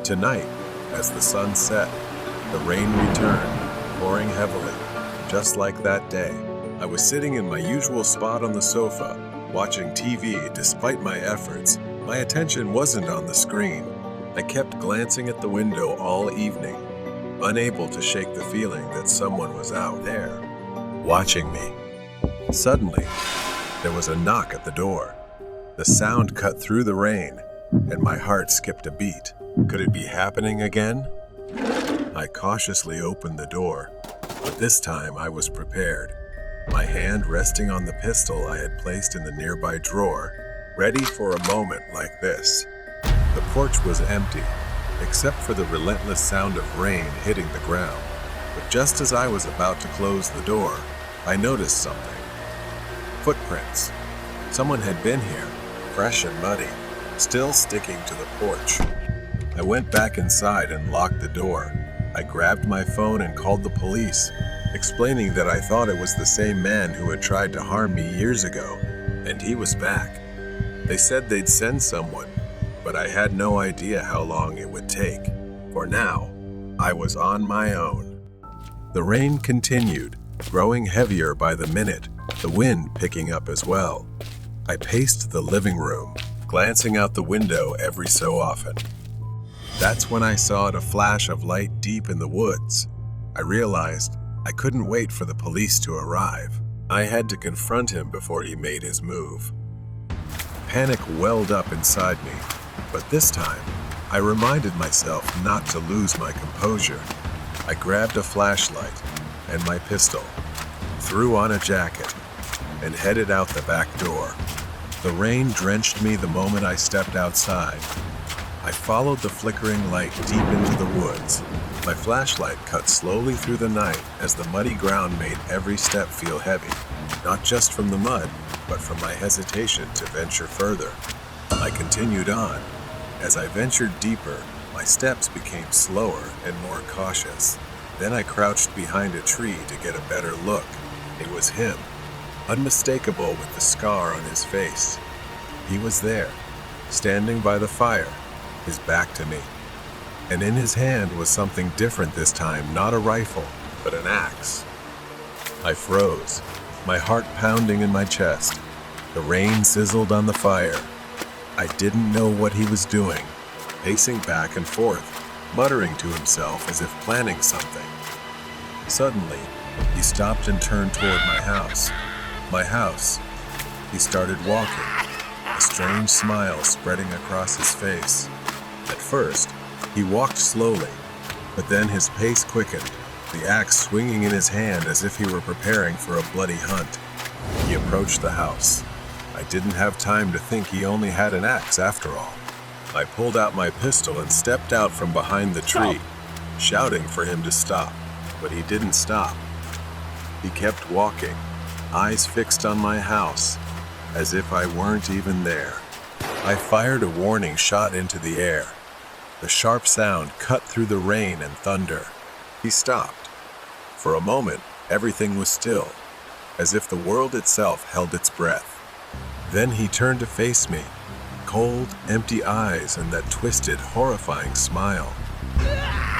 Tonight, as the sun set, the rain returned, pouring heavily, just like that day. I was sitting in my usual spot on the sofa, watching TV despite my efforts. My attention wasn't on the screen. I kept glancing at the window all evening, unable to shake the feeling that someone was out there, watching me. Suddenly, there was a knock at the door. The sound cut through the rain, and my heart skipped a beat. Could it be happening again? I cautiously opened the door, but this time I was prepared. My hand resting on the pistol I had placed in the nearby drawer, ready for a moment like this. The porch was empty, except for the relentless sound of rain hitting the ground. But just as I was about to close the door, I noticed something. Footprints. Someone had been here, fresh and muddy, still sticking to the porch. I went back inside and locked the door. I grabbed my phone and called the police, explaining that I thought it was the same man who had tried to harm me years ago, and he was back. They said they'd send someone, but I had no idea how long it would take. For now, I was on my own. The rain continued, growing heavier by the minute, the wind picking up as well. I paced the living room, glancing out the window every so often. That's when I saw a flash of light deep in the woods. I realized I couldn't wait for the police to arrive. I had to confront him before he made his move. Panic welled up inside me, but this time, I reminded myself not to lose my composure. I grabbed a flashlight and my pistol, threw on a jacket, and headed out the back door. The rain drenched me the moment I stepped outside. I followed the flickering light deep into the woods. My flashlight cut slowly through the night as the muddy ground made every step feel heavy, not just from the mud, but from my hesitation to venture further. I continued on, As I ventured deeper, my steps became slower and more cautious. Then I crouched behind a tree to get a better look. It was him, unmistakable with the scar on his face. He was there, standing by the fire, his back to me. And in his hand was something different this time, not a rifle, but an axe. I froze, my heart pounding in my chest. The rain sizzled on the fire. I didn't know what he was doing, pacing back and forth, muttering to himself as if planning something. Suddenly, he stopped and turned toward my house. My house. He started walking, a strange smile spreading across his face. At first, he walked slowly, but then his pace quickened, the axe swinging in his hand as if he were preparing for a bloody hunt. He approached the house. I didn't have time to think he only had an axe after all. I pulled out my pistol and stepped out from behind the tree, shouting for him to stop, but he didn't stop. He kept walking, eyes fixed on my house, as if I weren't even there. I fired a warning shot into the air. The sharp sound cut through the rain and thunder. He stopped. For a moment, everything was still, as if the world itself held its breath. Then he turned to face me, cold, empty eyes and that twisted, horrifying smile.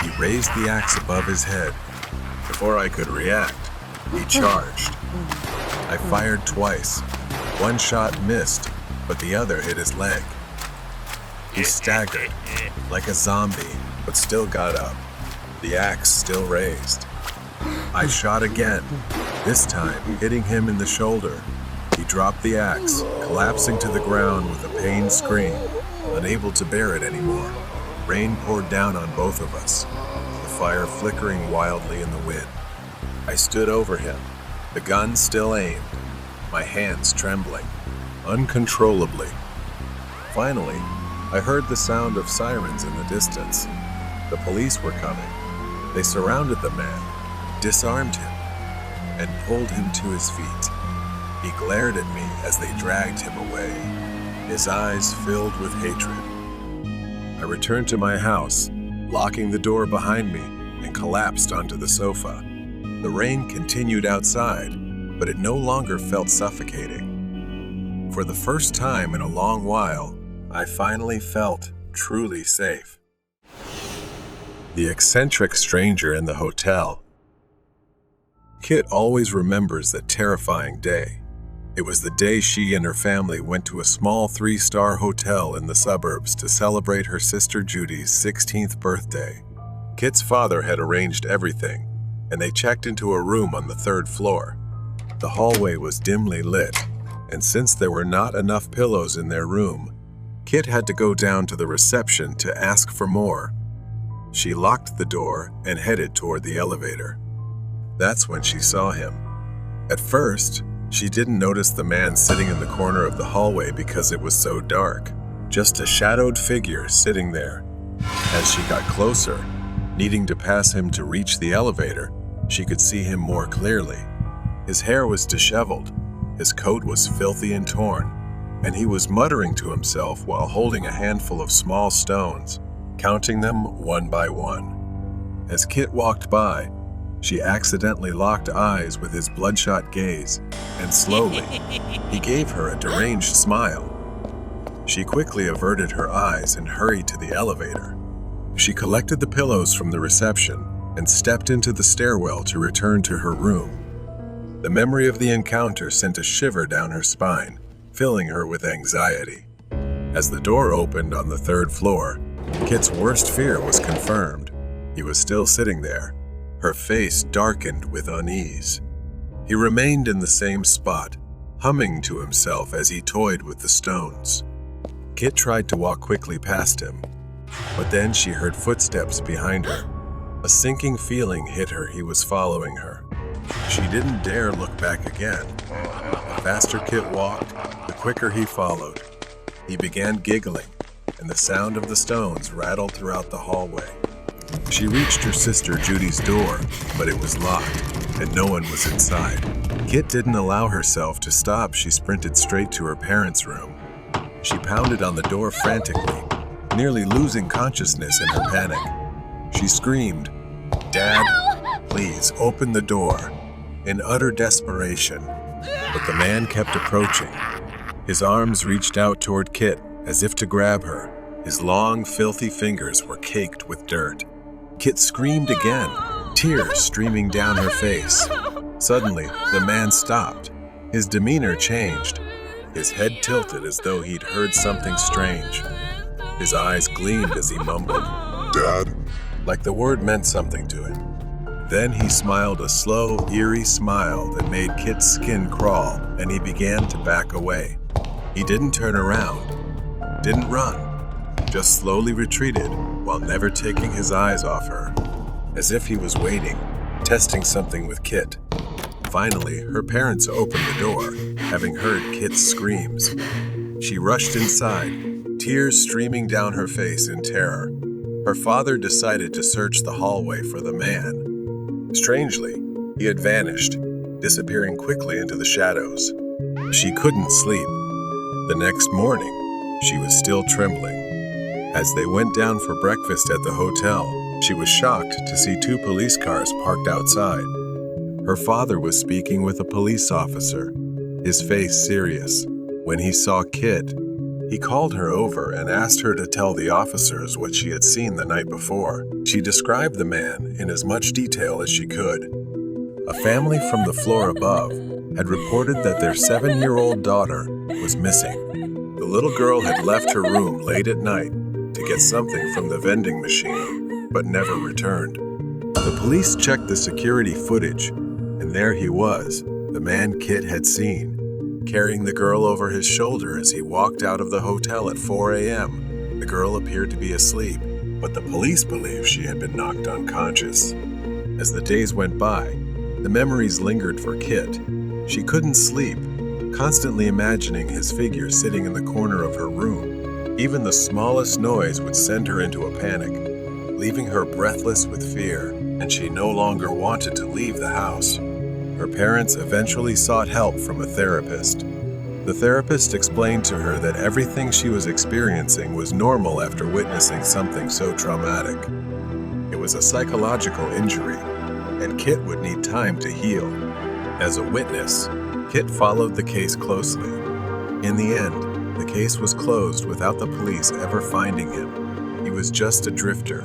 He raised the axe above his head. Before I could react, he charged. I fired twice. One shot missed, but the other hit his leg. He staggered, like a zombie, but still got up, the axe still raised. I shot again, this time hitting him in the shoulder. He dropped the axe, collapsing to the ground with a pained scream, unable to bear it anymore. Rain poured down on both of us, the fire flickering wildly in the wind. I stood over him, the gun still aimed, my hands trembling, uncontrollably. Finally, I heard the sound of sirens in the distance. The police were coming. They surrounded the man, disarmed him, and pulled him to his feet. He glared at me as they dragged him away, his eyes filled with hatred. I returned to my house, locking the door behind me, and collapsed onto the sofa. The rain continued outside, but it no longer felt suffocating. For the first time in a long while, I finally felt truly safe. The eccentric stranger in the hotel. Kit always remembers that terrifying day. It was the day she and her family went to a small 3-star hotel in the suburbs to celebrate her sister Judy's 16th birthday. Kit's father had arranged everything, and they checked into a room on the 3rd floor. The hallway was dimly lit, and since there were not enough pillows in their room, Kit had to go down to the reception to ask for more. She locked the door and headed toward the elevator. That's when she saw him. At first, she didn't notice the man sitting in the corner of the hallway because it was so dark, just a shadowed figure sitting there. As she got closer, needing to pass him to reach the elevator, she could see him more clearly. His hair was disheveled, his coat was filthy and torn, and he was muttering to himself while holding a handful of small stones, counting them one by one. As Kit walked by, she accidentally locked eyes with his bloodshot gaze, and slowly, he gave her a deranged smile. She quickly averted her eyes and hurried to the elevator. She collected the pillows from the reception and stepped into the stairwell to return to her room. The memory of the encounter sent a shiver down her spine, filling her with anxiety. As the door opened on the 3rd floor, Kit's worst fear was confirmed. He was still sitting there, her face darkened with unease. He remained in the same spot, humming to himself as he toyed with the stones. Kit tried to walk quickly past him, but then she heard footsteps behind her. A sinking feeling hit her he was following her. She didn't dare look back again. The faster Kit walked, the quicker he followed. He began giggling, and the sound of the stones rattled throughout the hallway. She reached her sister Judy's door, but it was locked, and no one was inside. Kit didn't allow herself to stop. She sprinted straight to her parents' room. She pounded on the door frantically, nearly losing consciousness in her panic. She screamed, "Dad, please open the door," in utter desperation. But the man kept approaching. His arms reached out toward Kit as if to grab her. His long, filthy fingers were caked with dirt. Kit screamed again, tears streaming down her face. Suddenly, the man stopped. His demeanor changed. His head tilted as though he'd heard something strange. His eyes gleamed as he mumbled, Dad? like the word meant something to him. Then he smiled a slow, eerie smile that made Kit's skin crawl, and he began to back away. He didn't turn around, didn't run, just slowly retreated while never taking his eyes off her, as if he was waiting, testing something with Kit. Finally, her parents opened the door, having heard Kit's screams. She rushed inside, tears streaming down her face in terror. Her father decided to search the hallway for the man. Strangely, he had vanished, disappearing quickly into the shadows. She couldn't sleep. The next morning, she was still trembling. As they went down for breakfast at the hotel, she was shocked to see 2 police cars parked outside. Her father was speaking with a police officer, his face serious. When he saw Kit, he called her over and asked her to tell the officers what she had seen the night before. She described the man in as much detail as she could. A family from the floor above had reported that their 7-year-old daughter was missing. The little girl had left her room late at night to get something from the vending machine, but never returned. The police checked the security footage, and there he was, the man Kit had seen, carrying the girl over his shoulder as he walked out of the hotel at 4 a.m. The girl appeared to be asleep, but the police believed she had been knocked unconscious. As the days went by, the memories lingered for Kit. She couldn't sleep, constantly imagining his figure sitting in the corner of her room. Even the smallest noise would send her into a panic, leaving her breathless with fear, and she no longer wanted to leave the house. Her parents eventually sought help from a therapist. The therapist explained to her that everything she was experiencing was normal after witnessing something so traumatic. It was a psychological injury, and Kit would need time to heal. As a witness, Kit followed the case closely. In the end, the case was closed without the police ever finding him. He was just a drifter,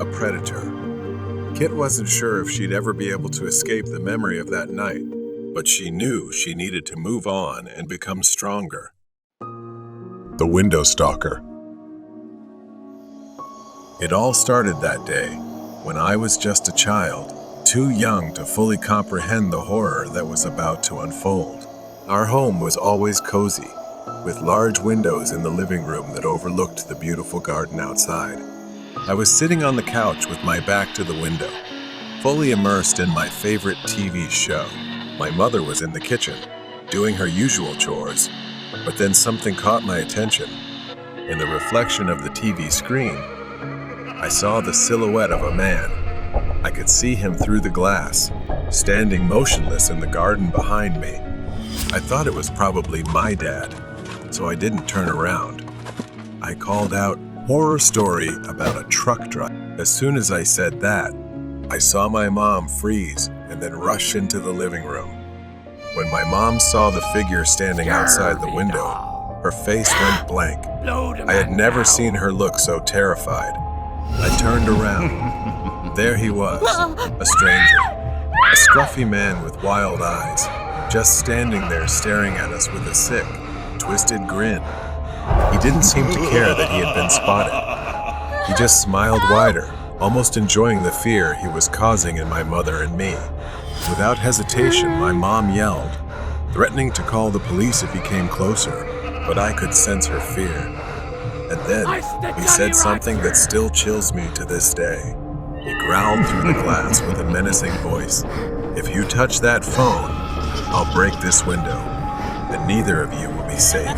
a predator. Kit wasn't sure if she'd ever be able to escape the memory of that night, but she knew she needed to move on and become stronger. The Window Stalker. It all started that day, when I was just a child, too young to fully comprehend the horror that was about to unfold. Our home was always cozy, with large windows in the living room that overlooked the beautiful garden outside. I was sitting on the couch with my back to the window, fully immersed in my favorite TV show. My mother was in the kitchen, doing her usual chores, but then something caught my attention. In the reflection of the TV screen, I saw the silhouette of a man. I could see him through the glass, standing motionless in the garden behind me. I thought it was probably my dad, so I didn't turn around. I called out, "Horror story about a truck driver." As soon as I said that, I saw my mom freeze and then rush into the living room. When my mom saw the figure standing outside the window, her face went blank. I had never seen her look so terrified. I turned around. There he was, a stranger, a scruffy man with wild eyes, just standing there staring at us with a sick, twisted grin. He didn't seem to care that he had been spotted. He just smiled wider, almost enjoying the fear he was causing in my mother and me. Without hesitation, my mom yelled, threatening to call the police if he came closer, but I could sense her fear. And then he said something that still chills me to this day. He growled through the glass with a menacing voice, "If you touch that phone, I'll break this window, and neither of you will be safe."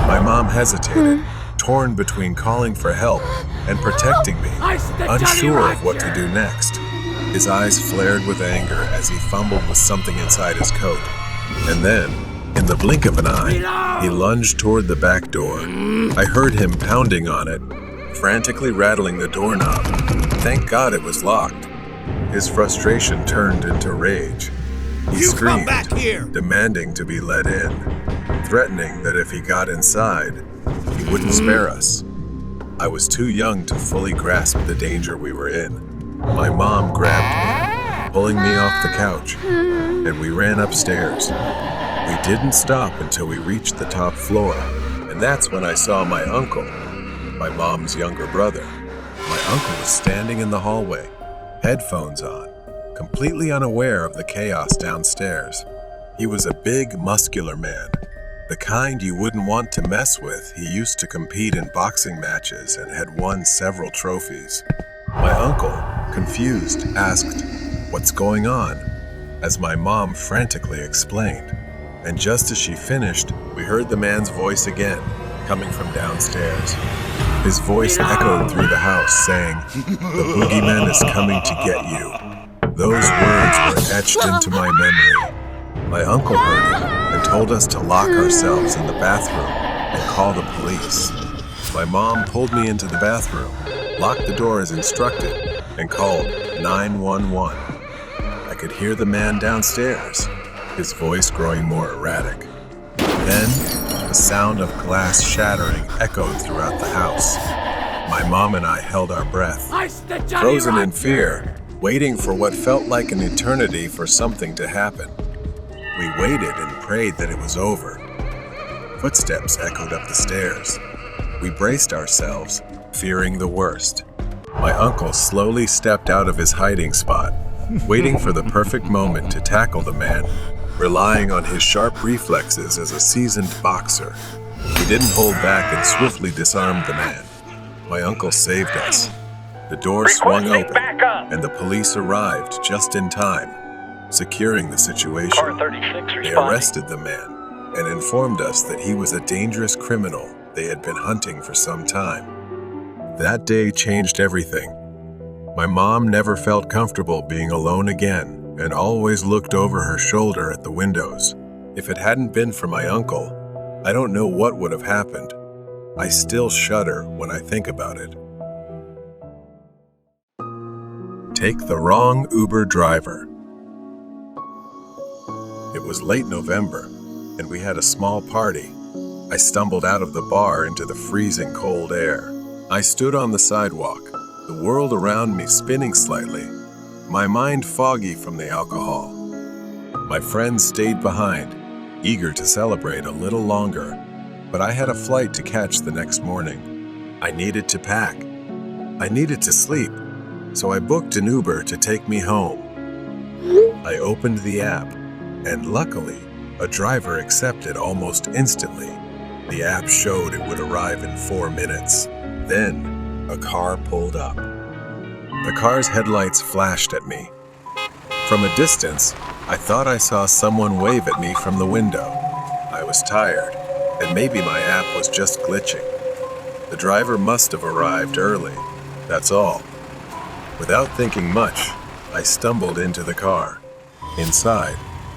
My mom hesitated, torn between calling for help and protecting me, unsure of what to do next. His eyes flared with anger as he fumbled with something inside his coat. And then, in the blink of an eye, he lunged toward the back door. I heard him pounding on it, frantically rattling the doorknob. Thank God it was locked. His frustration turned into rage. He screamed, demanding to be let in, threatening that if he got inside, he wouldn't spare us. I was too young to fully grasp the danger we were in. My mom grabbed me, pulling me off the couch, and we ran upstairs. We didn't stop until we reached the top floor, and that's when I saw my uncle, my mom's younger brother. My uncle was standing in the hallway, headphones on, completely unaware of the chaos downstairs. He was a big, muscular man, the kind you wouldn't want to mess with. He used to compete in boxing matches and had won several trophies. My uncle, confused, asked, "What's going on?" as my mom frantically explained. And just as she finished, we heard the man's voice again, coming from downstairs. His voice echoed through the house, saying, "The boogeyman is coming to get you." Those words were etched into my memory. My uncle heard it and told us to lock ourselves in the bathroom and call the police. My mom pulled me into the bathroom, locked the door as instructed, and called 911. I could hear the man downstairs, his voice growing more erratic. Then, the sound of glass shattering echoed throughout the house. My mom and I held our breath, frozen in fear, waiting for what felt like an eternity for something to happen. We waited and prayed that it was over. Footsteps echoed up the stairs. We braced ourselves, fearing the worst. My uncle slowly stepped out of his hiding spot, waiting for the perfect moment to tackle the man, relying on his sharp reflexes as a seasoned boxer. He didn't hold back and swiftly disarmed the man. My uncle saved us. The door swung open, and the police arrived just in time, securing the situation. They arrested the man and informed us that he was a dangerous criminal they had been hunting for some time. That day changed everything. My mom never felt comfortable being alone again and always looked over her shoulder at the windows. If it hadn't been for my uncle, I don't know what would have happened. I still shudder when I think about it. Take the wrong Uber driver. It was late November, and we had a small party. I stumbled out of the bar into the freezing cold air. I stood on the sidewalk, the world around me spinning slightly, my mind foggy from the alcohol. My friends stayed behind, eager to celebrate a little longer, but I had a flight to catch the next morning. I needed to pack. I needed to sleep, so I booked an Uber to take me home. I opened the app, and luckily, a driver accepted almost instantly. The app showed it would arrive in 4 minutes. Then, a car pulled up. The car's headlights flashed at me. From a distance, I thought I saw someone wave at me from the window. I was tired, and maybe my app was just glitching. The driver must have arrived early, that's all. Without thinking much, I stumbled into the car. Inside,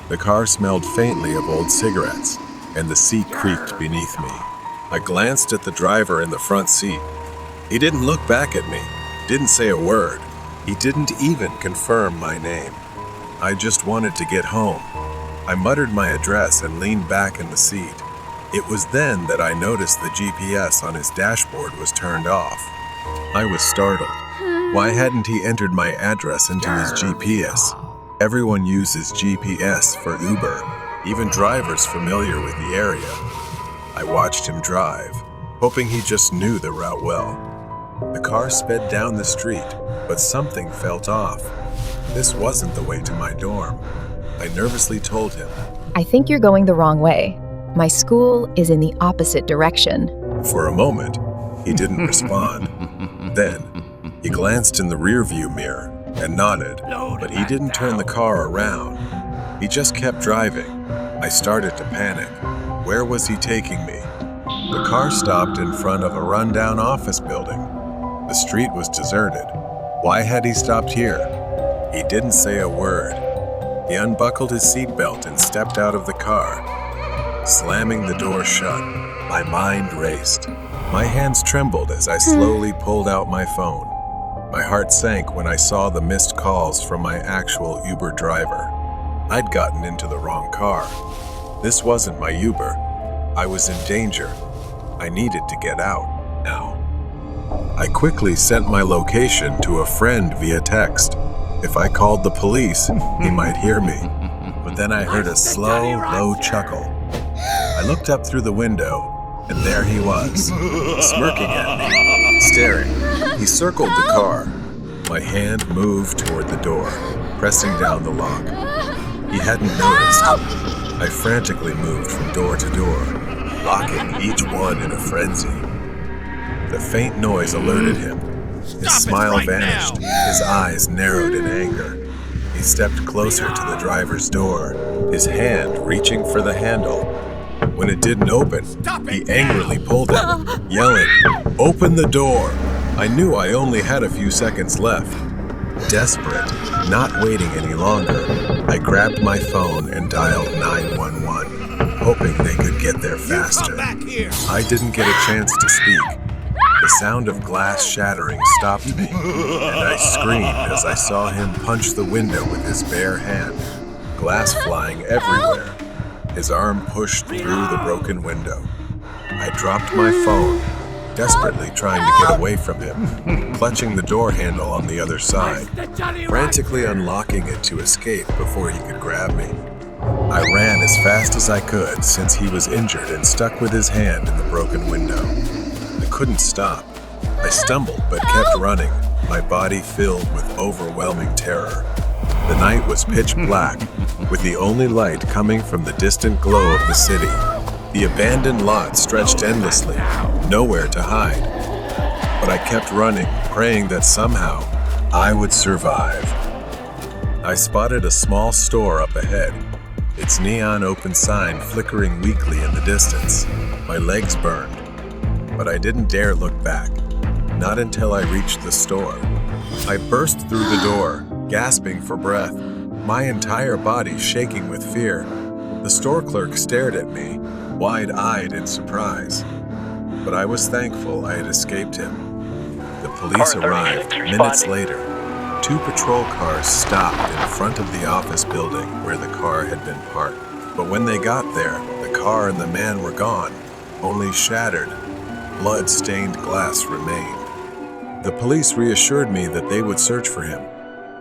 the car smelled faintly of old cigarettes, and the seat creaked beneath me. I glanced at the driver in the front seat. He didn't look back at me, didn't say a word. He didn't even confirm my name. I just wanted to get home. I muttered my address and leaned back in the seat. It was then that I noticed the GPS on his dashboard was turned off. I was startled. Why hadn't he entered my address into his GPS? Everyone uses GPS for Uber, even drivers familiar with the area. I watched him drive, hoping he just knew the route well. The car sped down the street, but something felt off. This wasn't the way to my dorm. I nervously told him. I think you're going the wrong way. My school is in the opposite direction. For a moment, he didn't respond. Then, he glanced in the rearview mirror and nodded, but he didn't turn the car around. He just kept driving. I started to panic. Where was he taking me? The car stopped in front of a rundown office building. The street was deserted. Why had he stopped here? He didn't say a word. He unbuckled his seatbelt and stepped out of the car. Slamming the door shut, my mind raced. My hands trembled as I slowly pulled out my phone. My heart sank when I saw the missed calls from my actual Uber driver. I'd gotten into the wrong car. This wasn't my Uber. I was in danger. I needed to get out now. I quickly sent my location to a friend via text. If I called the police, he might hear me. But then I heard a slow, low chuckle. I looked up through the window, and there he was, smirking at me, staring. He circled the car. My hand moved toward the door, pressing down the lock. He hadn't noticed. I frantically moved from door to door, locking each one in a frenzy. The faint noise alerted him. His smile vanished. His eyes narrowed in anger. He stepped closer to the driver's door, his hand reaching for the handle. When it didn't open, he angrily pulled at it, yelling, "Open the door!" I knew I only had a few seconds left. Desperate, not waiting any longer, I grabbed my phone and dialed 911, hoping they could get there faster. I didn't get a chance to speak. The sound of glass shattering stopped me, and I screamed as I saw him punch the window with his bare hand, glass flying everywhere. His arm pushed through the broken window. I dropped my phone, desperately trying to get away from him, clutching the door handle on the other side, frantically unlocking it to escape before he could grab me. I ran as fast as I could since he was injured and stuck with his hand in the broken window. I couldn't stop. I stumbled but kept running, my body filled with overwhelming terror. The night was pitch black, with the only light coming from the distant glow of the city. The abandoned lot stretched endlessly, nowhere to hide. But I kept running, praying that somehow I would survive. I spotted a small store up ahead, its neon open sign flickering weakly in the distance. My legs burned, but I didn't dare look back, not until I reached the store. I burst through the door, gasping for breath, my entire body shaking with fear. The store clerk stared at me, wide-eyed in surprise. But I was thankful I had escaped him. The police arrived minutes later. 2 patrol cars stopped in front of the office building where the car had been parked. But when they got there, the car and the man were gone. Only shattered, blood-stained glass remained. The police reassured me that they would search for him.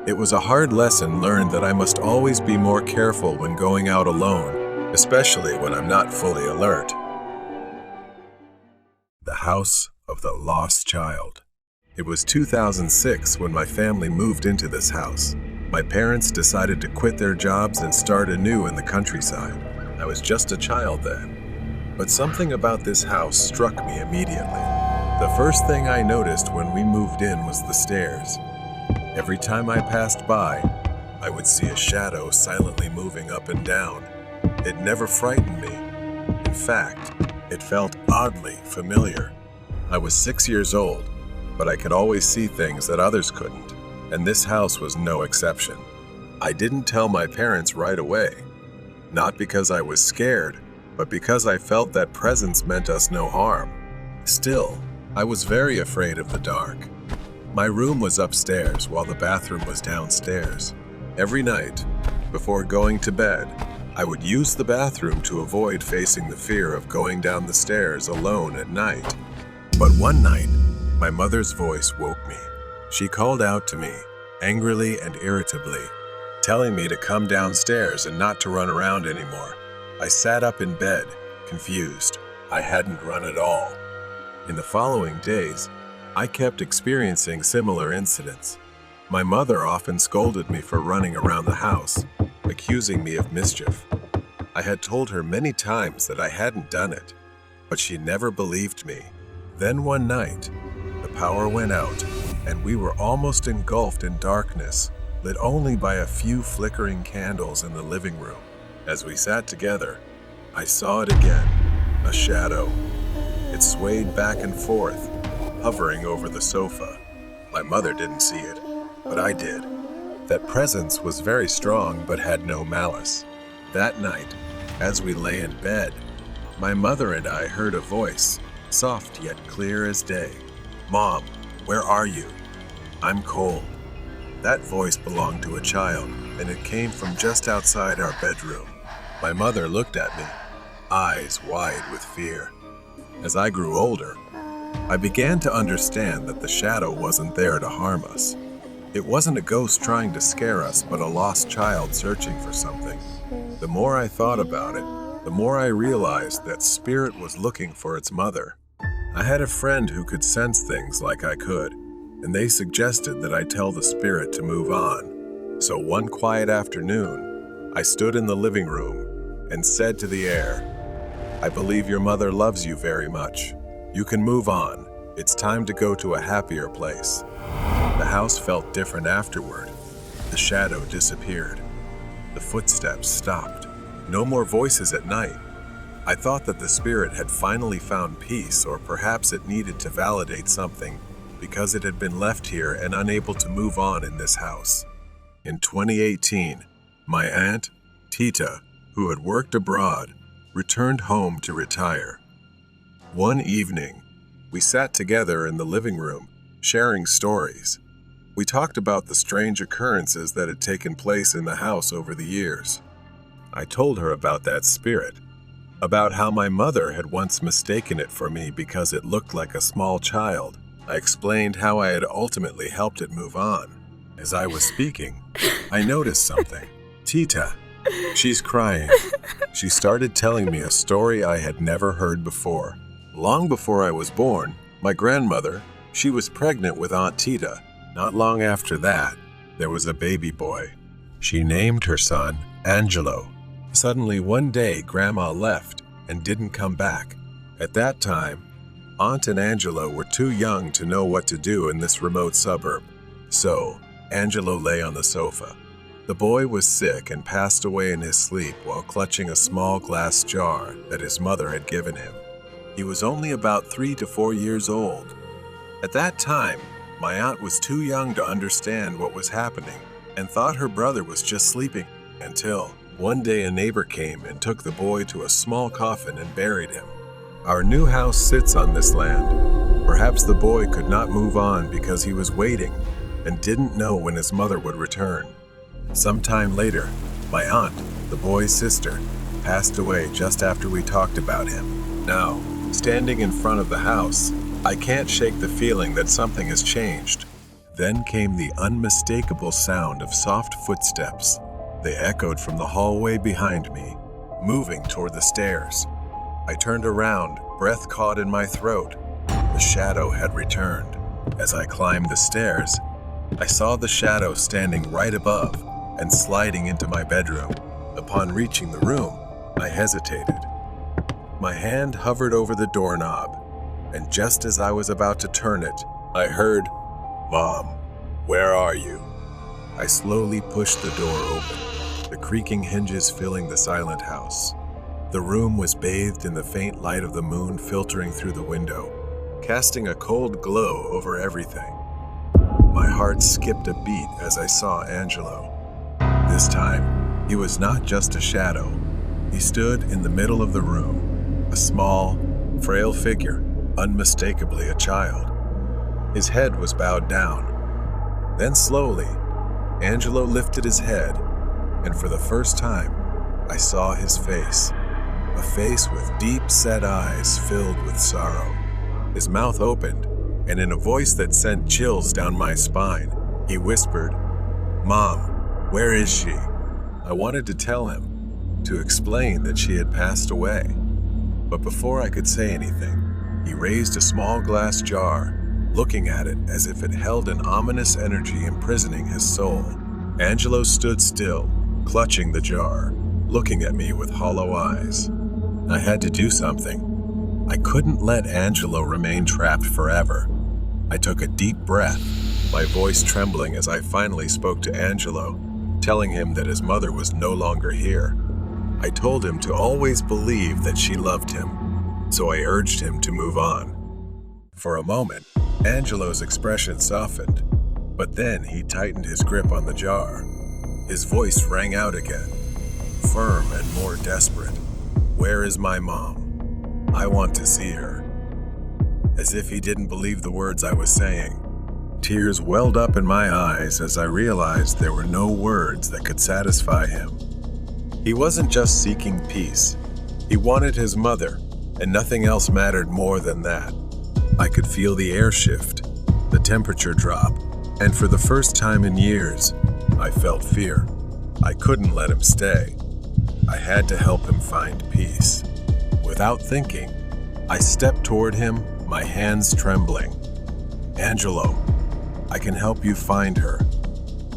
It was a hard lesson learned that I must always be more careful when going out alone, especially when I'm not fully alert. The House of the Lost Child. It was 2006 when my family moved into this house. My parents decided to quit their jobs and start anew in the countryside. I was just a child then. But something about this house struck me immediately. The first thing I noticed when we moved in was the stairs. Every time I passed by, I would see a shadow silently moving up and down. It never frightened me. In fact, it felt oddly familiar. I was 6 years old, but I could always see things that others couldn't, and this house was no exception. I didn't tell my parents right away, not because I was scared, but because I felt that presence meant us no harm. Still, I was very afraid of the dark. My room was upstairs while the bathroom was downstairs. Every night, before going to bed, I would use the bathroom to avoid facing the fear of going down the stairs alone at night. But one night, my mother's voice woke me. She called out to me, angrily and irritably, telling me to come downstairs and not to run around anymore. I sat up in bed, confused. I hadn't run at all. In the following days, I kept experiencing similar incidents. My mother often scolded me for running around the house, accusing me of mischief. I had told her many times that I hadn't done it, but she never believed me. Then one night, the power went out, and we were almost engulfed in darkness, lit only by a few flickering candles in the living room. As we sat together, I saw it again, a shadow. It swayed back and forth, hovering over the sofa. My mother didn't see it, but I did. That presence was very strong but had no malice. That night, as we lay in bed, my mother and I heard a voice, soft yet clear as day. "Mom, where are you? I'm cold." That voice belonged to a child, and it came from just outside our bedroom. My mother looked at me, eyes wide with fear. As I grew older, I began to understand that the shadow wasn't there to harm us. It wasn't a ghost trying to scare us, but a lost child searching for something. The more I thought about it, the more I realized that spirit was looking for its mother. I had a friend who could sense things like I could, and they suggested that I tell the spirit to move on. So one quiet afternoon, I stood in the living room and said to the air, "I believe your mother loves you very much. You can move on. It's time to go to a happier place." The house felt different afterward. The shadow disappeared. The footsteps stopped. No more voices at night. I thought that the spirit had finally found peace, or perhaps it needed to validate something because it had been left here and unable to move on in this house. In 2018, my aunt, Tita, who had worked abroad, returned home to retire. One evening, we sat together in the living room, sharing stories. We talked about the strange occurrences that had taken place in the house over the years. I told her about that spirit, about how my mother had once mistaken it for me because it looked like a small child. I explained how I had ultimately helped it move on. As I was speaking, I noticed something. "Tita, she's crying." She started telling me a story I had never heard before. Long before I was born, my grandmother, she was pregnant with Aunt Tita. Not long after that, there was a baby boy. She named her son Angelo. Suddenly one day, Grandma left and didn't come back. At that time, Aunt and Angelo were too young to know what to do in this remote suburb. So, Angelo lay on the sofa. The boy was sick and passed away in his sleep while clutching a small glass jar that his mother had given him. He was only about 3 to 4 years old. At that time, my aunt was too young to understand what was happening and thought her brother was just sleeping until one day a neighbor came and took the boy to a small coffin and buried him. Our new house sits on this land. Perhaps the boy could not move on because he was waiting and didn't know when his mother would return. Sometime later, my aunt, the boy's sister, passed away just after we talked about him. Now, standing in front of the house, I can't shake the feeling that something has changed. Then came the unmistakable sound of soft footsteps. They echoed from the hallway behind me, moving toward the stairs. I turned around, breath caught in my throat. The shadow had returned. As I climbed the stairs, I saw the shadow standing right above and sliding into my bedroom. Upon reaching the room, I hesitated. My hand hovered over the doorknob, and just as I was about to turn it, I heard, "Mom, where are you?" I slowly pushed the door open, the creaking hinges filling the silent house. The room was bathed in the faint light of the moon filtering through the window, casting a cold glow over everything. My heart skipped a beat as I saw Angelo. This time, he was not just a shadow. He stood in the middle of the room, a small, frail figure, unmistakably a child. His head was bowed down. Then slowly, Angelo lifted his head, and for the first time, I saw his face. A face with deep-set eyes filled with sorrow. His mouth opened, and in a voice that sent chills down my spine, he whispered, "Mom, where is she?" I wanted to tell him, to explain that she had passed away. But before I could say anything, he raised a small glass jar, looking at it as if it held an ominous energy imprisoning his soul. Angelo stood still, clutching the jar, looking at me with hollow eyes. I had to do something. I couldn't let Angelo remain trapped forever. I took a deep breath, my voice trembling as I finally spoke to Angelo, telling him that his mother was no longer here. I told him to always believe that she loved him, so I urged him to move on. For a moment, Angelo's expression softened, but then he tightened his grip on the jar. His voice rang out again, firm and more desperate. "Where is my mom? I want to see her." as if he didn't believe the words I was saying. Tears welled up in my eyes as I realized there were no words that could satisfy him. He wasn't just seeking peace. He wanted his mother, and nothing else mattered more than that. I could feel the air shift, the temperature drop, and for the first time in years, I felt fear. I couldn't let him stay. I had to help him find peace. Without thinking, I stepped toward him, my hands trembling. "Angelo, I can help you find her.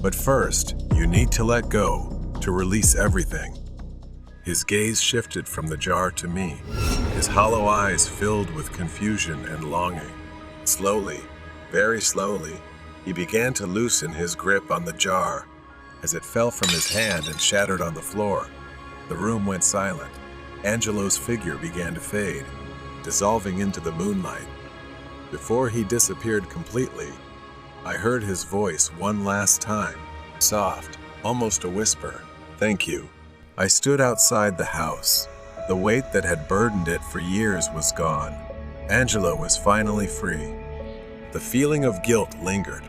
But first, you need to let go, to release everything." His gaze shifted from the jar to me, his hollow eyes filled with confusion and longing. Slowly, very slowly, he began to loosen his grip on the jar. As it fell from his hand and shattered on the floor, the room went silent. Angelo's figure began to fade, dissolving into the moonlight. Before he disappeared completely, I heard his voice one last time, soft, almost a whisper. "Thank you." I stood outside the house. The weight that had burdened it for years was gone. Angelo was finally free. The feeling of guilt lingered,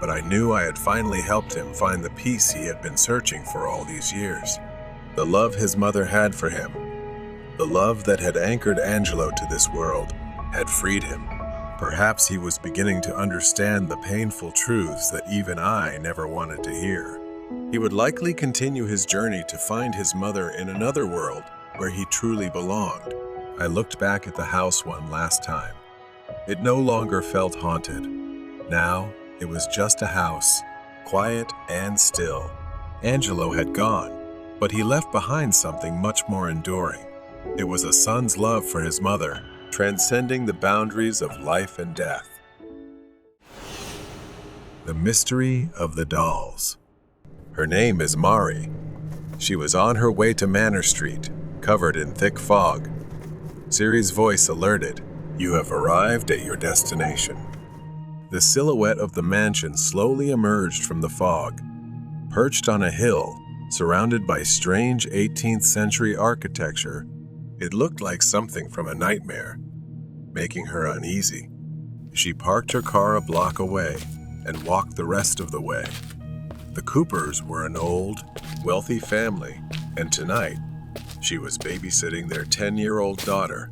but I knew I had finally helped him find the peace he had been searching for all these years. The love his mother had for him, the love that had anchored Angelo to this world, had freed him. Perhaps he was beginning to understand the painful truths that even I never wanted to hear. He would likely continue his journey to find his mother in another world where he truly belonged. I looked back at the house one last time. It no longer felt haunted. Now, it was just a house, quiet and still. Angelo had gone, but he left behind something much more enduring. It was a son's love for his mother, transcending the boundaries of life and death. The mystery of the dolls. Her name is Mari. She was on her way to Manor Street, covered in thick fog. Siri's voice alerted, "You have arrived at your destination." The silhouette of the mansion slowly emerged from the fog. Perched on a hill, surrounded by strange 18th century architecture, it looked like something from a nightmare, making her uneasy. She parked her car a block away and walked the rest of the way. The Coopers were an old, wealthy family, and tonight, she was babysitting their 10-year-old daughter.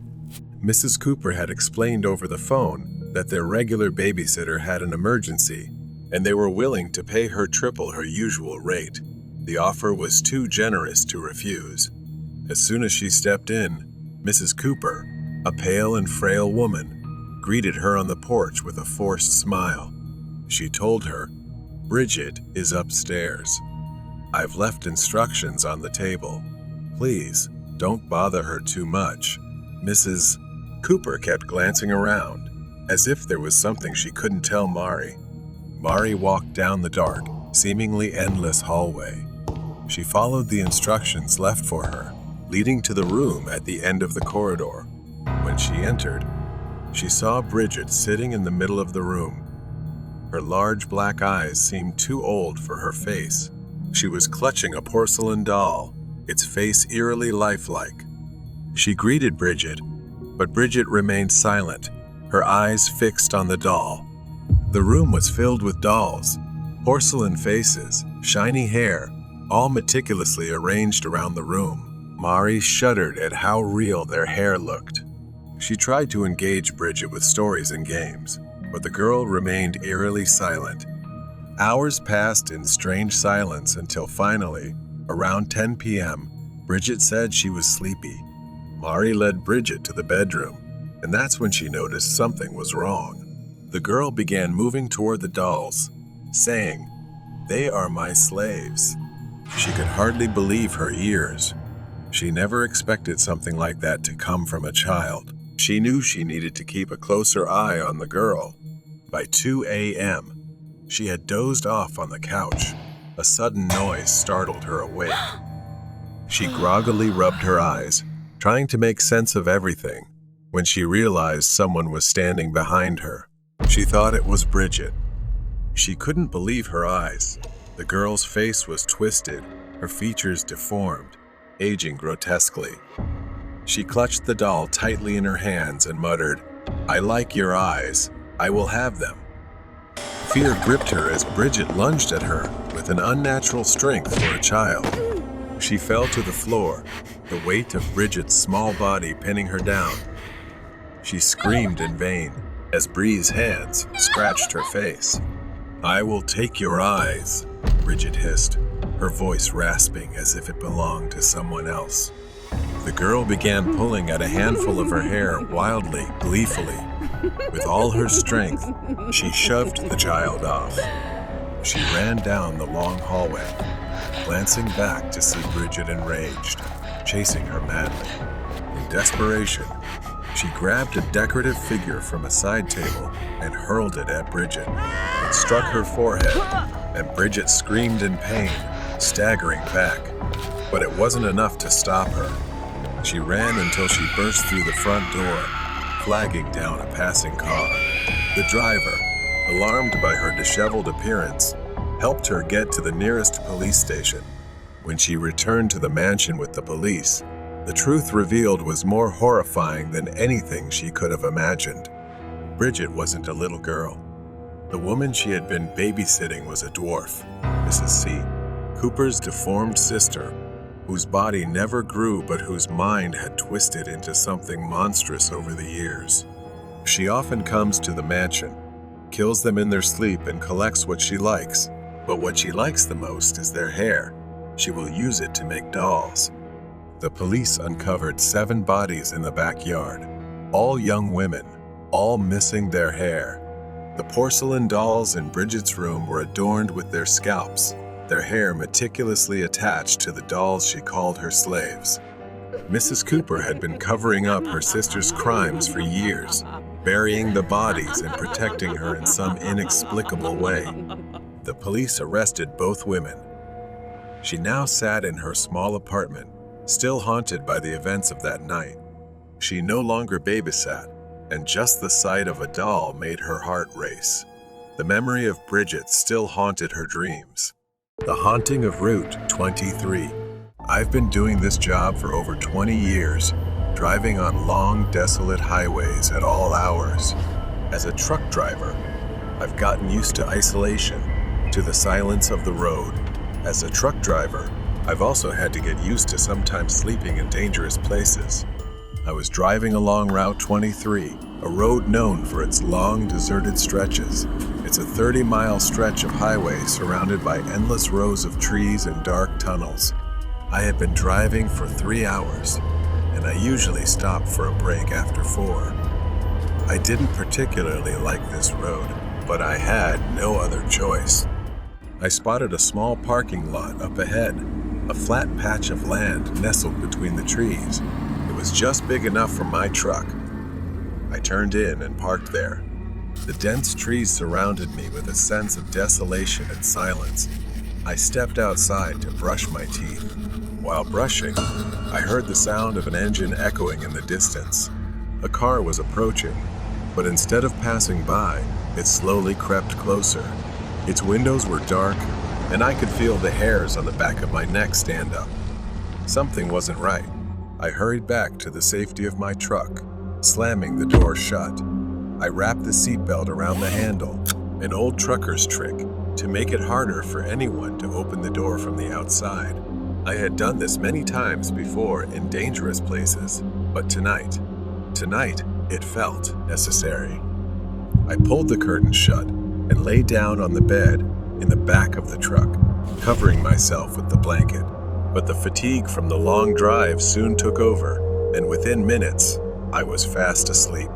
Mrs. Cooper had explained over the phone that their regular babysitter had an emergency, and they were willing to pay her triple her usual rate. The offer was too generous to refuse. As soon as she stepped in, Mrs. Cooper, a pale and frail woman, greeted her on the porch with a forced smile. She told her, "Bridget is upstairs. I've left instructions on the table. Please, don't bother her too much." Mrs. Cooper kept glancing around, as if there was something she couldn't tell Mari. Mari walked down the dark, seemingly endless hallway. She followed the instructions left for her, leading to the room at the end of the corridor. When she entered, she saw Bridget sitting in the middle of the room. Her large black eyes seemed too old for her face. She was clutching a porcelain doll, its face eerily lifelike. She greeted Bridget, but Bridget remained silent, her eyes fixed on the doll. The room was filled with dolls, porcelain faces, shiny hair, all meticulously arranged around the room. Mari shuddered at how real their hair looked. She tried to engage Bridget with stories and games, but the girl remained eerily silent. Hours passed in strange silence until finally, around 10 p.m., Bridget said she was sleepy. Mari led Bridget to the bedroom, and that's when she noticed something was wrong. The girl began moving toward the dolls, saying, "They are my slaves." She could hardly believe her ears. She never expected something like that to come from a child. She knew she needed to keep a closer eye on the girl. By 2 a.m., she had dozed off on the couch. A sudden noise startled her awake. She groggily rubbed her eyes, trying to make sense of everything, when she realized someone was standing behind her. She thought it was Bridget. She couldn't believe her eyes. The girl's face was twisted, her features deformed, aging grotesquely. She clutched the doll tightly in her hands and muttered, I like your eyes. I will have them. Fear gripped her as Bridget lunged at her with an unnatural strength for a child. She fell to the floor, the weight of Bridget's small body pinning her down. She screamed in vain as Bree's hands scratched her face. I will take your eyes, Bridget hissed, her voice rasping as if it belonged to someone else. The girl began pulling at a handful of her hair wildly, gleefully. With all her strength, she shoved the child off. She ran down the long hallway, glancing back to see Bridget enraged, chasing her madly. In desperation, she grabbed a decorative figure from a side table and hurled it at Bridget. It struck her forehead, and Bridget screamed in pain, staggering back. But it wasn't enough to stop her. She ran until she burst through the front door, flagging down a passing car. The driver, alarmed by her disheveled appearance, helped her get to the nearest police station. When she returned to the mansion with the police, the truth revealed was more horrifying than anything she could have imagined. Bridget wasn't a little girl. The woman she had been babysitting was a dwarf, Mrs. C., Cooper's deformed sister, whose body never grew but whose mind had twisted into something monstrous over the years. She often comes to the mansion, kills them in their sleep, and collects what she likes. But what she likes the most is their hair. She will use it to make dolls. The police uncovered 7 bodies in the backyard, all young women, all missing their hair. The porcelain dolls in Bridget's room were adorned with their scalps, their hair meticulously attached to the dolls she called her slaves. Mrs. Cooper had been covering up her sister's crimes for years, burying the bodies and protecting her in some inexplicable way. The police arrested both women. She now sat in her small apartment, still haunted by the events of that night. She no longer babysat, and just the sight of a doll made her heart race. The memory of Bridget still haunted her dreams. The haunting of Route 23. I've been doing this job for over 20 years, driving on long, desolate highways at all hours. As a truck driver, I've gotten used to isolation, to the silence of the road. As a truck driver, I've also had to get used to sometimes sleeping in dangerous places. I was driving along Route 23, a road known for its long, deserted stretches. It's a 30-mile stretch of highway surrounded by endless rows of trees and dark tunnels. I had been driving for 3 hours, and I usually stop for a break after 4. I didn't particularly like this road, but I had no other choice. I spotted a small parking lot up ahead, a flat patch of land nestled between the trees. It was just big enough for my truck. I turned in and parked there. The dense trees surrounded me with a sense of desolation and silence. I stepped outside to brush my teeth. While brushing, I heard the sound of an engine echoing in the distance. A car was approaching, but instead of passing by, it slowly crept closer. Its windows were dark, and I could feel the hairs on the back of my neck stand up. Something wasn't right. I hurried back to the safety of my truck, slamming the door shut. I wrapped the seatbelt around the handle, an old trucker's trick, to make it harder for anyone to open the door from the outside. I had done this many times before in dangerous places, but tonight, it felt necessary. I pulled the curtain shut and lay down on the bed in the back of the truck, covering myself with the blanket. But the fatigue from the long drive soon took over, and within minutes, I was fast asleep.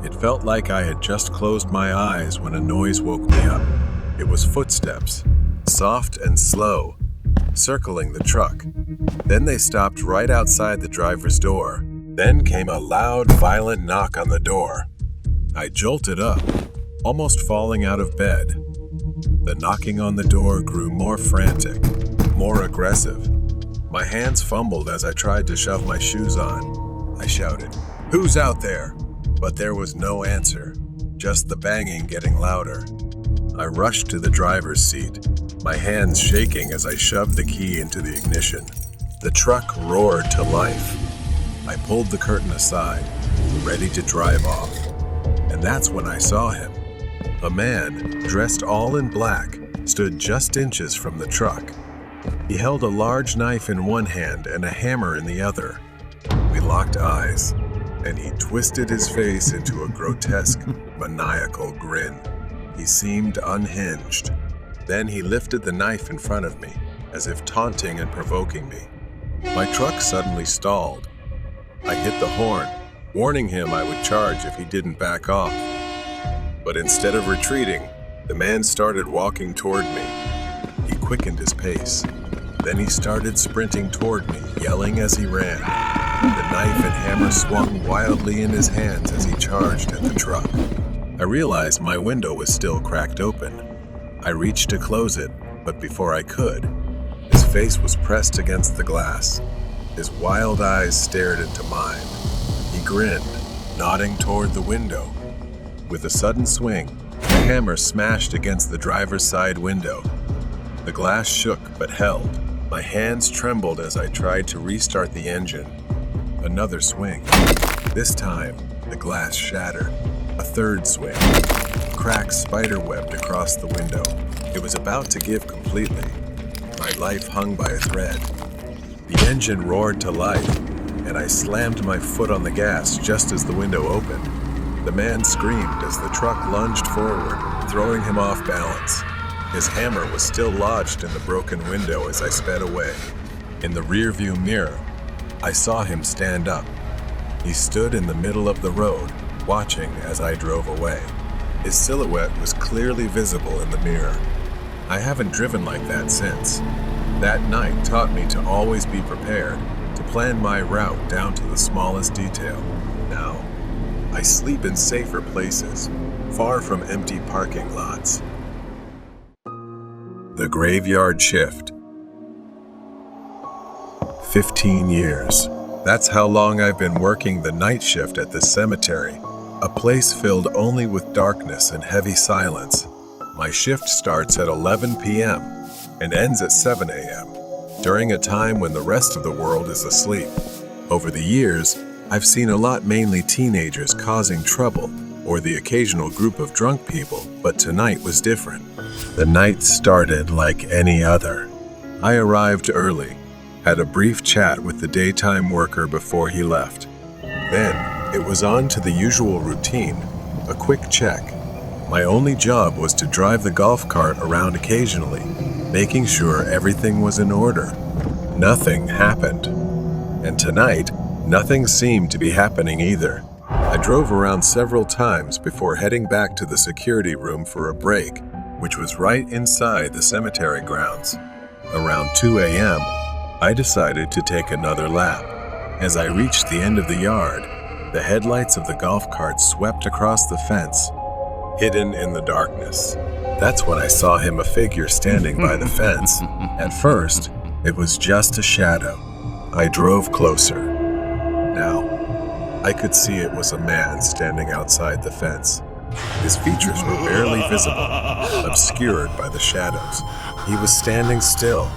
It felt like I had just closed my eyes when a noise woke me up. It was footsteps, soft and slow, circling the truck. Then they stopped right outside the driver's door. Then came a loud, violent knock on the door. I jolted up, almost falling out of bed. The knocking on the door grew more frantic, more aggressive. My hands fumbled as I tried to shove my shoes on. I shouted, "Who's out there?" But there was no answer, just the banging getting louder. I rushed to the driver's seat, my hands shaking as I shoved the key into the ignition. The truck roared to life. I pulled the curtain aside, ready to drive off. And that's when I saw him. A man, dressed all in black, stood just inches from the truck. He held a large knife in one hand and a hammer in the other. We locked eyes, and he twisted his face into a grotesque, maniacal grin. He seemed unhinged. Then he lifted the knife in front of me, as if taunting and provoking me. My truck suddenly stalled. I hit the horn, warning him I would charge if he didn't back off. But instead of retreating, the man started walking toward me. He quickened his pace. Then he started sprinting toward me, yelling as he ran. The knife and hammer swung wildly in his hands as he charged at the truck. I realized my window was still cracked open. I reached to close it, but before I could, his face was pressed against the glass. His wild eyes stared into mine. He grinned, nodding toward the window. With a sudden swing, the hammer smashed against the driver's side window. The glass shook but held. My hands trembled as I tried to restart the engine. Another swing. This time, the glass shattered. A third swing. Cracks spiderwebbed across the window. It was about to give completely. My life hung by a thread. The engine roared to life, and I slammed my foot on the gas just as the window opened. The man screamed as the truck lunged forward, throwing him off balance. His hammer was still lodged in the broken window as I sped away. In the rearview mirror, I saw him stand up. He stood in the middle of the road, watching as I drove away. His silhouette was clearly visible in the mirror. I haven't driven like that since. That night taught me to always be prepared, to plan my route down to the smallest detail. Now, I sleep in safer places, far from empty parking lots. The Graveyard Shift. 15 years. That's how long I've been working the night shift at this cemetery, a place filled only with darkness and heavy silence. My shift starts at 11 p.m. and ends at 7 a.m., during a time when the rest of the world is asleep. Over the years, I've seen a lot, mainly teenagers causing trouble, or the occasional group of drunk people, but tonight was different. The night started like any other. I arrived early, had a brief chat with the daytime worker before he left. Then, it was on to the usual routine, a quick check. My only job was to drive the golf cart around occasionally, making sure everything was in order. Nothing happened. And tonight, nothing seemed to be happening either. I drove around several times before heading back to the security room for a break, which was right inside the cemetery grounds. Around 2 a.m., I decided to take another lap. As I reached the end of the yard, the headlights of the golf cart swept across the fence, hidden in the darkness. That's when I saw him, a figure standing by the fence. At first, it was just a shadow. I drove closer. Now, I could see it was a man standing outside the fence. His features were barely visible, obscured by the shadows. He was standing still,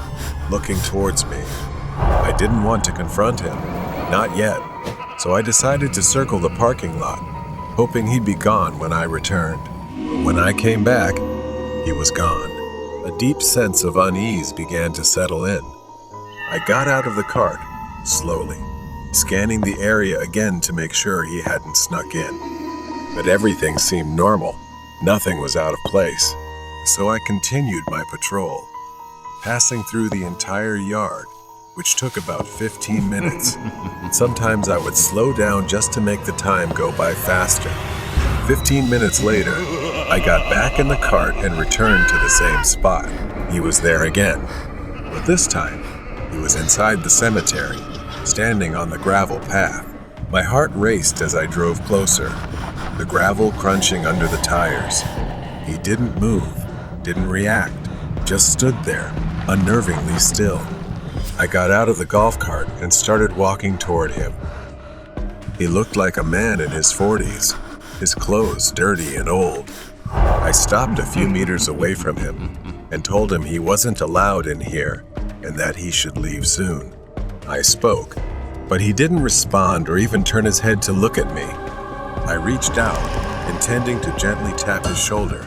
looking towards me. I didn't want to confront him, not yet, so I decided to circle the parking lot, hoping he'd be gone when I returned. But when I came back, he was gone. A deep sense of unease began to settle in. I got out of the cart, slowly, scanning the area again to make sure he hadn't snuck in. But everything seemed normal. Nothing was out of place. So I continued my patrol, passing through the entire yard, which took about 15 minutes. Sometimes I would slow down just to make the time go by faster. 15 minutes later, I got back in the cart and returned to the same spot. He was there again, but this time, he was inside the cemetery, standing on the gravel path. My heart raced as I drove closer, the gravel crunching under the tires. He didn't move, didn't react, just stood there, unnervingly still. I got out of the golf cart and started walking toward him. He looked like a man in his 40s, his clothes dirty and old. I stopped a few meters away from him and told him he wasn't allowed in here and that he should leave soon. I spoke, but he didn't respond or even turn his head to look at me. I reached out, intending to gently tap his shoulder.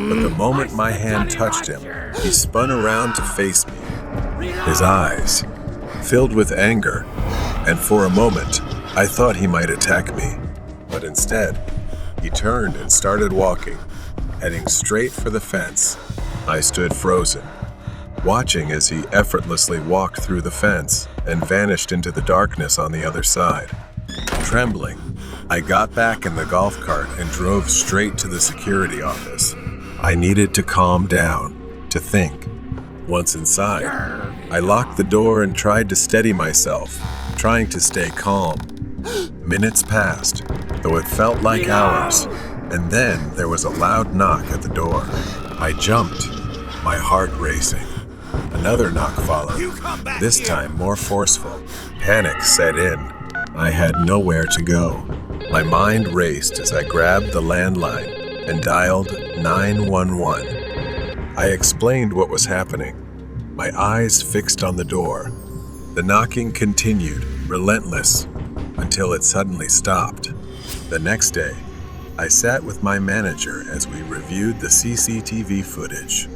But the moment my hand touched him, he spun around to face me, his eyes filled with anger, and for a moment, I thought he might attack me. But instead, he turned and started walking, heading straight for the fence. I stood frozen, watching as he effortlessly walked through the fence and vanished into the darkness on the other side. Trembling, I got back in the golf cart and drove straight to the security office. I needed to calm down, to think. Once inside, I locked the door and tried to steady myself, trying to stay calm. Minutes passed, though it felt like hours, and then there was a loud knock at the door. I jumped, my heart racing. Another knock followed, this time more forceful. Panic set in. I had nowhere to go. My mind raced as I grabbed the landline and dialed 911. I explained what was happening, my eyes fixed on the door. The knocking continued, relentless, until it suddenly stopped. The next day, I sat with my manager as we reviewed the CCTV footage.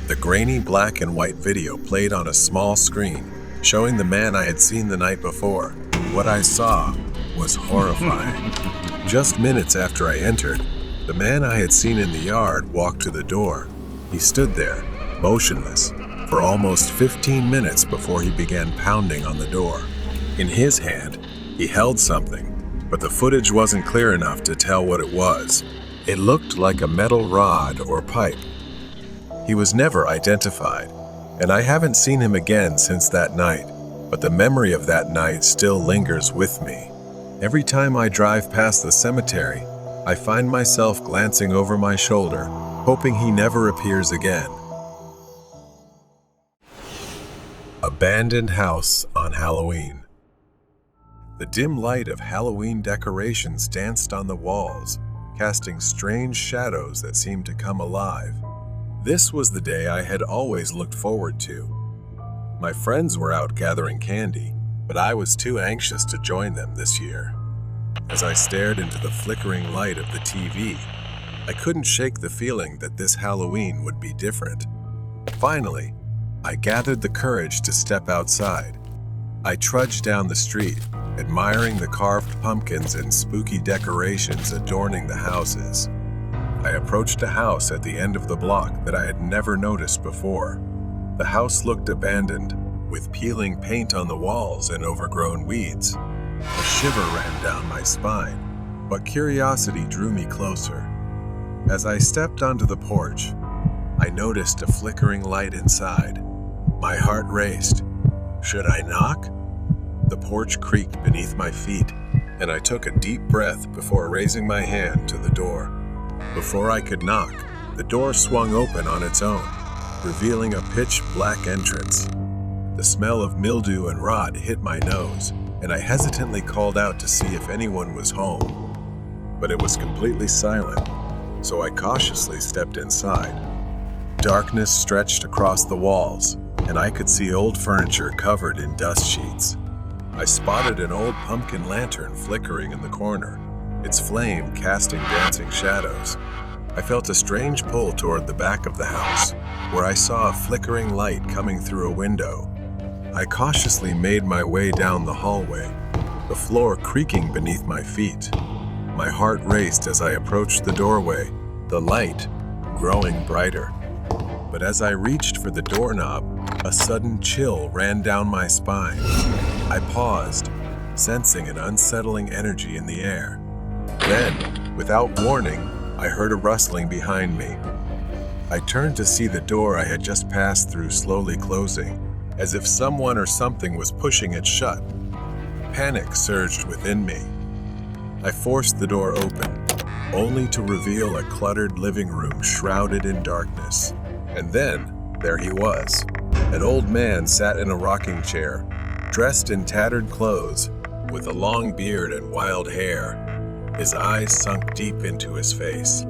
The grainy black and white video played on a small screen, showing the man I had seen the night before. What I saw was horrifying. Just minutes after I entered, the man I had seen in the yard walked to the door. He stood there, motionless, for almost 15 minutes before he began pounding on the door. In his hand, he held something, but the footage wasn't clear enough to tell what it was. It looked like a metal rod or pipe. He was never identified, and I haven't seen him again since that night, but the memory of that night still lingers with me. Every time I drive past the cemetery, I find myself glancing over my shoulder, hoping he never appears again. Abandoned house on Halloween. The dim light of Halloween decorations danced on the walls, casting strange shadows that seemed to come alive. This was the day I had always looked forward to. My friends were out gathering candy, but I was too anxious to join them this year. As I stared into the flickering light of the TV, I couldn't shake the feeling that this Halloween would be different. Finally, I gathered the courage to step outside. I trudged down the street, admiring the carved pumpkins and spooky decorations adorning the houses. I approached a house at the end of the block that I had never noticed before. The house looked abandoned, with peeling paint on the walls and overgrown weeds. A shiver ran down my spine, but curiosity drew me closer. As I stepped onto the porch, I noticed a flickering light inside. My heart raced. Should I knock? The porch creaked beneath my feet, and I took a deep breath before raising my hand to the door. Before I could knock, the door swung open on its own, revealing a pitch-black entrance. The smell of mildew and rot hit my nose, and I hesitantly called out to see if anyone was home. But it was completely silent, so I cautiously stepped inside. Darkness stretched across the walls, and I could see old furniture covered in dust sheets. I spotted an old pumpkin lantern flickering in the corner, its flame casting dancing shadows. I felt a strange pull toward the back of the house, where I saw a flickering light coming through a window. I cautiously made my way down the hallway, the floor creaking beneath my feet. My heart raced as I approached the doorway, the light growing brighter. But as I reached for the doorknob, a sudden chill ran down my spine. I paused, sensing an unsettling energy in the air. Then, without warning, I heard a rustling behind me. I turned to see the door I had just passed through slowly closing, as if someone or something was pushing it shut. Panic surged within me. I forced the door open, only to reveal a cluttered living room shrouded in darkness. And then, there he was. An old man sat in a rocking chair, dressed in tattered clothes, with a long beard and wild hair. His eyes sunk deep into his face.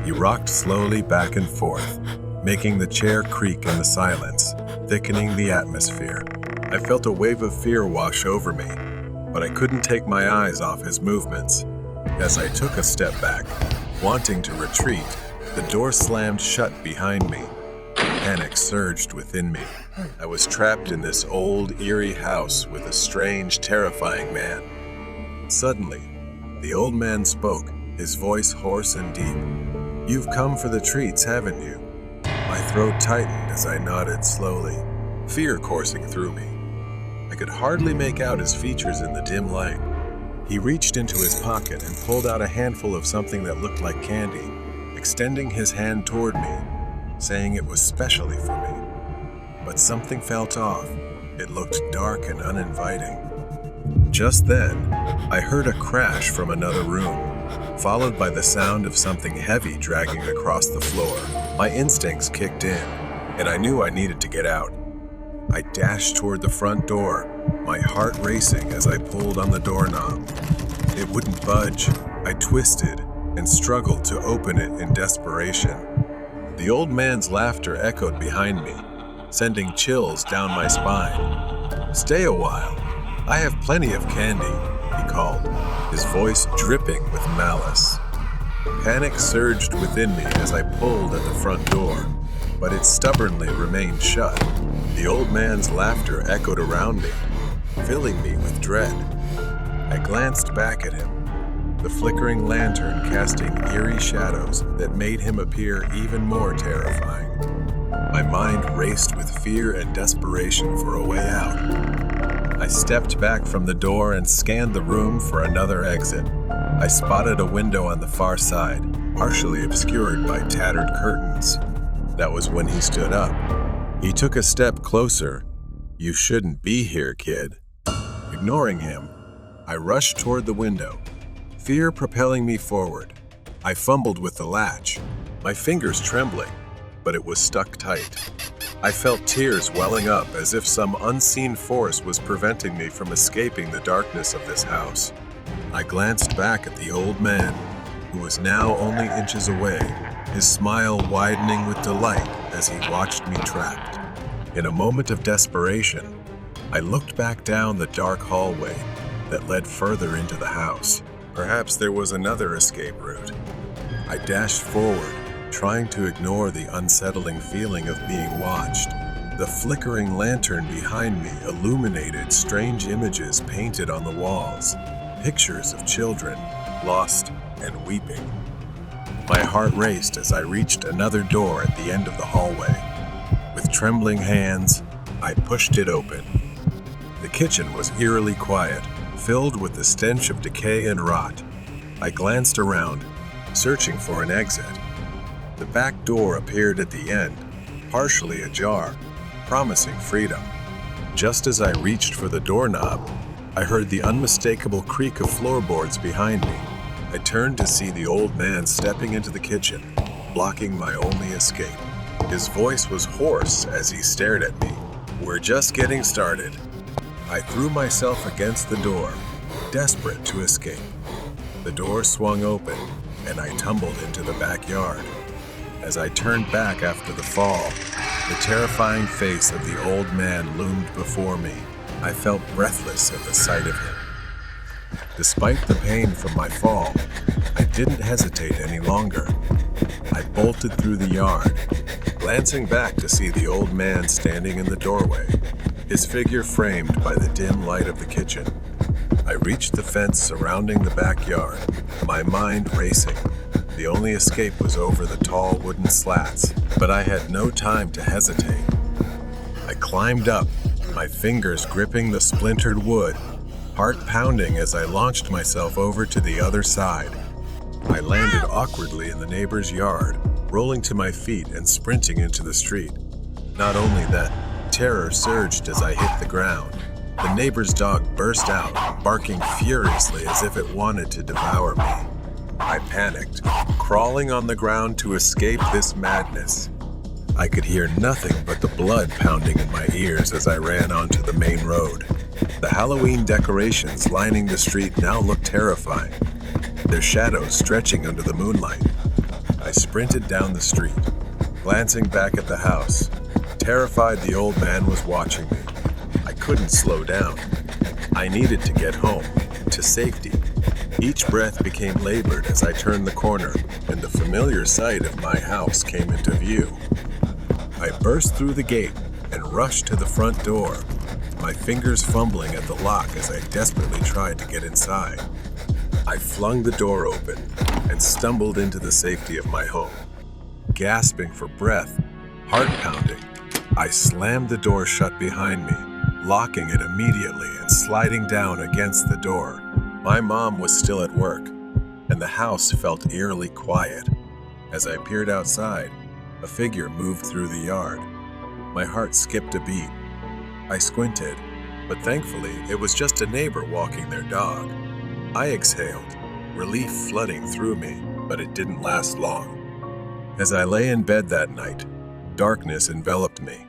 He rocked slowly back and forth, making the chair creak in the silence, thickening the atmosphere. I felt a wave of fear wash over me, but I couldn't take my eyes off his movements. As I took a step back, wanting to retreat, the door slammed shut behind me. Panic surged within me. I was trapped in this old, eerie house with a strange, terrifying man. Suddenly, the old man spoke, his voice hoarse and deep. "You've come for the treats, haven't you?" My throat tightened as I nodded slowly, fear coursing through me. I could hardly make out his features in the dim light. He reached into his pocket and pulled out a handful of something that looked like candy, extending his hand toward me, saying it was specially for me. But something felt off. It looked dark and uninviting. Just then, I heard a crash from another room, followed by the sound of something heavy dragging across the floor. My instincts kicked in, and I knew I needed to get out. I dashed toward the front door, my heart racing as I pulled on the doorknob. It wouldn't budge. I twisted and struggled to open it in desperation. The old man's laughter echoed behind me, sending chills down my spine. "Stay a while. I have plenty of candy," he called, his voice dripping with malice. Panic surged within me as I pulled at the front door, but it stubbornly remained shut. The old man's laughter echoed around me, filling me with dread. I glanced back at him, the flickering lantern casting eerie shadows that made him appear even more terrifying. My mind raced with fear and desperation for a way out. I stepped back from the door and scanned the room for another exit. I spotted a window on the far side, partially obscured by tattered curtains. That was when he stood up. He took a step closer. "You shouldn't be here, kid." Ignoring him, I rushed toward the window, fear propelling me forward. I fumbled with the latch, my fingers trembling, but it was stuck tight. I felt tears welling up as if some unseen force was preventing me from escaping the darkness of this house. I glanced back at the old man, who was now only inches away, his smile widening with delight as he watched me trapped. In a moment of desperation, I looked back down the dark hallway that led further into the house. Perhaps there was another escape route. I dashed forward, trying to ignore the unsettling feeling of being watched. The flickering lantern behind me illuminated strange images painted on the walls, pictures of children, lost and weeping. My heart raced as I reached another door at the end of the hallway. With trembling hands, I pushed it open. The kitchen was eerily quiet, filled with the stench of decay and rot. I glanced around, searching for an exit. The back door appeared at the end, partially ajar, promising freedom. Just as I reached for the doorknob, I heard the unmistakable creak of floorboards behind me. I turned to see the old man stepping into the kitchen, blocking my only escape. His voice was hoarse as he stared at me. "We're just getting started." I threw myself against the door, desperate to escape. The door swung open, and I tumbled into the backyard. As I turned back after the fall, the terrifying face of the old man loomed before me. I felt breathless at the sight of him. Despite the pain from my fall, I didn't hesitate any longer. I bolted through the yard, glancing back to see the old man standing in the doorway, his figure framed by the dim light of the kitchen. I reached the fence surrounding the backyard, my mind racing. The only escape was over the tall wooden slats, but I had no time to hesitate. I climbed up, my fingers gripping the splintered wood, heart pounding as I launched myself over to the other side. I landed awkwardly in the neighbor's yard, rolling to my feet and sprinting into the street. Not only that, terror surged as I hit the ground. The neighbor's dog burst out, barking furiously as if it wanted to devour me. I panicked, crawling on the ground to escape this madness. I could hear nothing but the blood pounding in my ears as I ran onto the main road. The Halloween decorations lining the street now looked terrifying, their shadows stretching under the moonlight. I sprinted down the street, glancing back at the house. Terrified the old man was watching me. I couldn't slow down. I needed to get home, to safety. Each breath became labored as I turned the corner, and the familiar sight of my house came into view. I burst through the gate and rushed to the front door, my fingers fumbling at the lock as I desperately tried to get inside. I flung the door open and stumbled into the safety of my home. Gasping for breath, heart pounding, I slammed the door shut behind me, locking it immediately and sliding down against the door. My mom was still at work, and the house felt eerily quiet. As I peered outside, a figure moved through the yard. My heart skipped a beat. I squinted, but thankfully it was just a neighbor walking their dog. I exhaled, relief flooding through me, but it didn't last long. As I lay in bed that night, darkness enveloped me.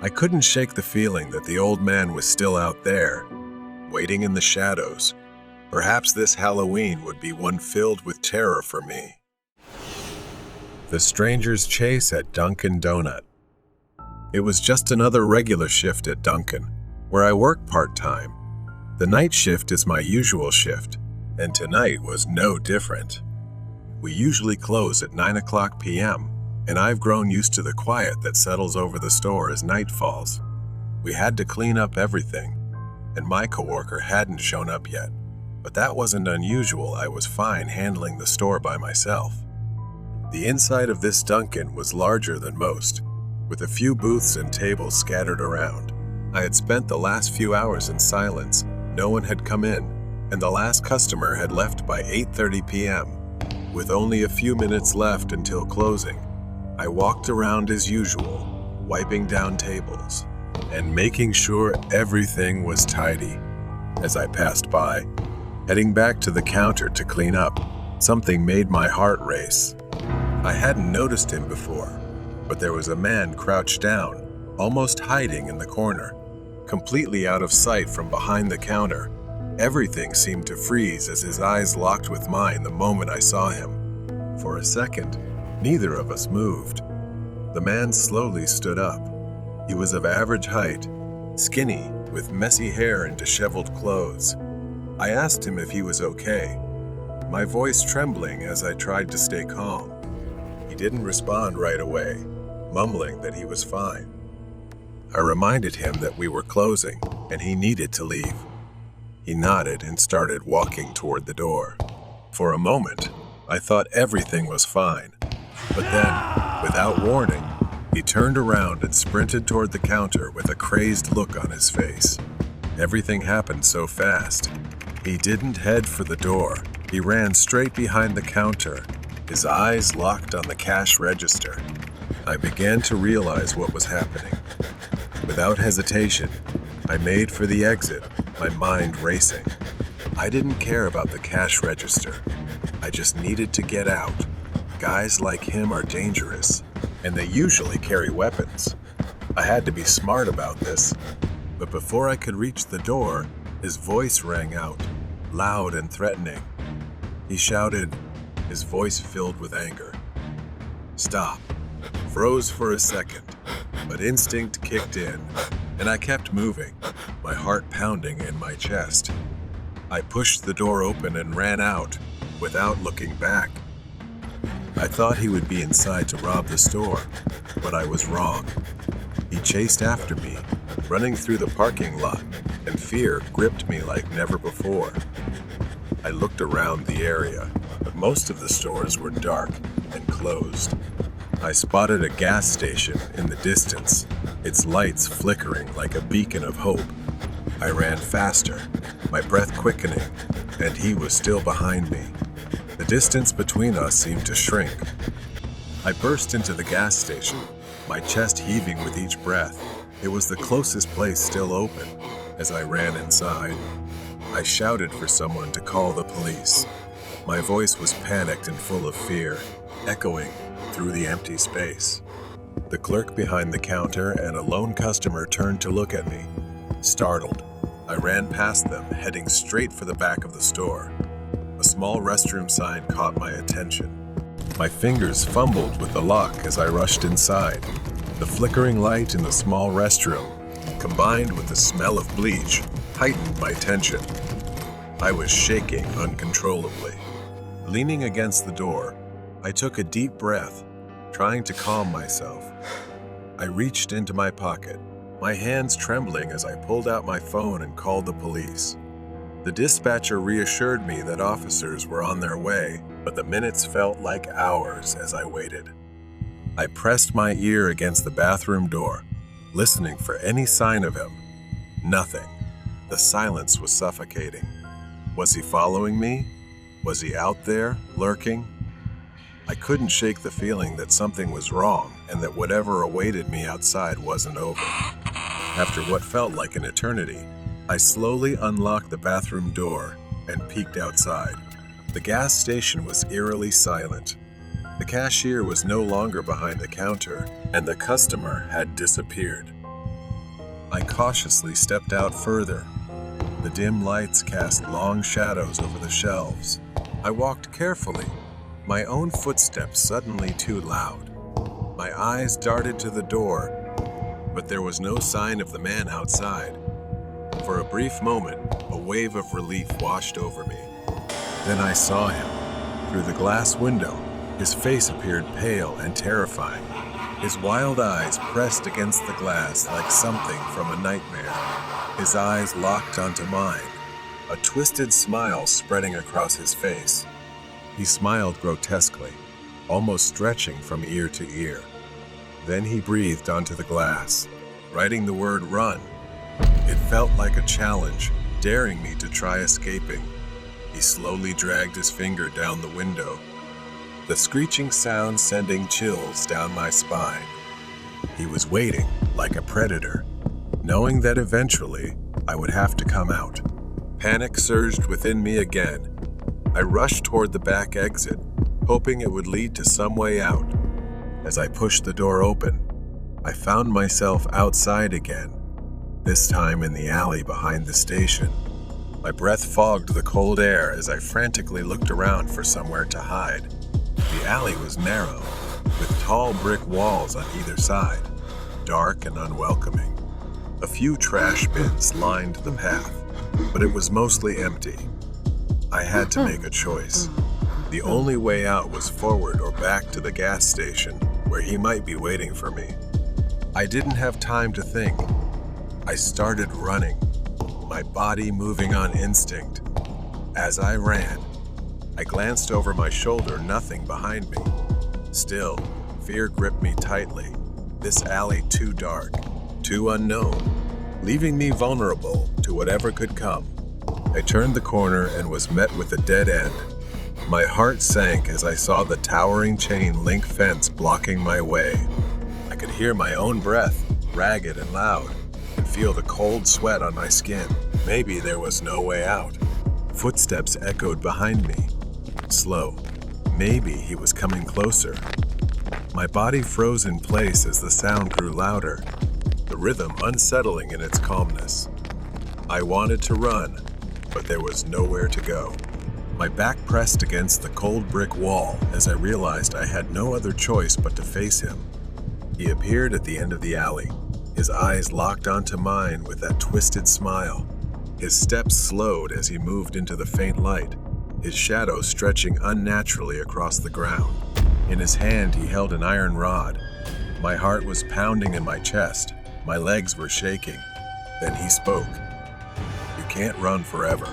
I couldn't shake the feeling that the old man was still out there, waiting in the shadows. Perhaps this Halloween would be one filled with terror for me. The Stranger's Chase at Dunkin' Donut. It was just another regular shift at Dunkin', where I work part-time. The night shift is my usual shift, and tonight was no different. We usually close at 9 p.m., and I've grown used to the quiet that settles over the store as night falls. We had to clean up everything, and my coworker hadn't shown up yet. But that wasn't unusual. I was fine handling the store by myself. The inside of this Dunkin' was larger than most, with a few booths and tables scattered around. I had spent the last few hours in silence. No one had come in, and the last customer had left by 8:30 p.m. With only a few minutes left until closing, I walked around as usual, wiping down tables and making sure everything was tidy. As I passed by, heading back to the counter to clean up, something made my heart race. I hadn't noticed him before, but there was a man crouched down, almost hiding in the corner, completely out of sight from behind the counter. Everything seemed to freeze as his eyes locked with mine the moment I saw him. For a second, neither of us moved. The man slowly stood up. He was of average height, skinny, with messy hair and disheveled clothes. I asked him if he was okay, my voice trembling as I tried to stay calm. He didn't respond right away, mumbling that he was fine. I reminded him that we were closing and he needed to leave. He nodded and started walking toward the door. For a moment, I thought everything was fine, but then, without warning, he turned around and sprinted toward the counter with a crazed look on his face. Everything happened so fast. He didn't head for the door. He ran straight behind the counter, his eyes locked on the cash register. I began to realize what was happening. Without hesitation, I made for the exit, my mind racing. I didn't care about the cash register. I just needed to get out. Guys like him are dangerous, and they usually carry weapons. I had to be smart about this. But before I could reach the door, his voice rang out, loud and threatening. He shouted, his voice filled with anger. Stop. Froze for a second, but instinct kicked in, and I kept moving, my heart pounding in my chest. I pushed the door open and ran out, without looking back. I thought he would be inside to rob the store, but I was wrong. He chased after me, running through the parking lot, and fear gripped me like never before. I looked around the area, but most of the stores were dark and closed. I spotted a gas station in the distance, its lights flickering like a beacon of hope. I ran faster, my breath quickening, and he was still behind me. The distance between us seemed to shrink. I burst into the gas station, my chest heaving with each breath. It was the closest place still open. As I ran inside, I shouted for someone to call the police. My voice was panicked and full of fear, echoing through the empty space. The clerk behind the counter and a lone customer turned to look at me. Startled, I ran past them, heading straight for the back of the store. A small restroom sign caught my attention. My fingers fumbled with the lock as I rushed inside. The flickering light in the small restroom, combined with the smell of bleach, heightened my tension. I was shaking uncontrollably. Leaning against the door, I took a deep breath, trying to calm myself. I reached into my pocket, my hands trembling as I pulled out my phone and called the police. The dispatcher reassured me that officers were on their way, but the minutes felt like hours as I waited. I pressed my ear against the bathroom door, listening for any sign of him. Nothing. The silence was suffocating. Was he following me? Was he out there, lurking? I couldn't shake the feeling that something was wrong and that whatever awaited me outside wasn't over. After what felt like an eternity, I slowly unlocked the bathroom door and peeked outside. The gas station was eerily silent. The cashier was no longer behind the counter, and the customer had disappeared. I cautiously stepped out further. The dim lights cast long shadows over the shelves. I walked carefully, my own footsteps suddenly too loud. My eyes darted to the door, but there was no sign of the man outside. For a brief moment, a wave of relief washed over me. Then I saw him. Through the glass window, his face appeared pale and terrifying. His wild eyes pressed against the glass like something from a nightmare. His eyes locked onto mine, a twisted smile spreading across his face. He smiled grotesquely, almost stretching from ear to ear. Then he breathed onto the glass, writing the word "run." It felt like a challenge, daring me to try escaping. He slowly dragged his finger down the window, the screeching sound sending chills down my spine. He was waiting like a predator, knowing that eventually I would have to come out. Panic surged within me again. I rushed toward the back exit, hoping it would lead to some way out. As I pushed the door open, I found myself outside again, this time in the alley behind the station. My breath fogged the cold air as I frantically looked around for somewhere to hide. The alley was narrow, with tall brick walls on either side, dark and unwelcoming. A few trash bins lined the path, but it was mostly empty. I had to make a choice. The only way out was forward or back to the gas station, where he might be waiting for me. I didn't have time to think. I started running, my body moving on instinct. As I ran, I glanced over my shoulder, nothing behind me. Still, fear gripped me tightly. This alley too dark, too unknown, leaving me vulnerable to whatever could come. I turned the corner and was met with a dead end. My heart sank as I saw the towering chain link fence blocking my way. I could hear my own breath, ragged and loud, and feel the cold sweat on my skin. Maybe there was no way out. Footsteps echoed behind me. Slow. Maybe he was coming closer. My body froze in place as the sound grew louder, the rhythm unsettling in its calmness. I wanted to run, but there was nowhere to go. My back pressed against the cold brick wall as I realized I had no other choice but to face him. He appeared at the end of the alley, his eyes locked onto mine with that twisted smile. His steps slowed as he moved into the faint light, his shadow stretching unnaturally across the ground. In his hand, he held an iron rod. My heart was pounding in my chest. My legs were shaking. Then he spoke. "You can't run forever."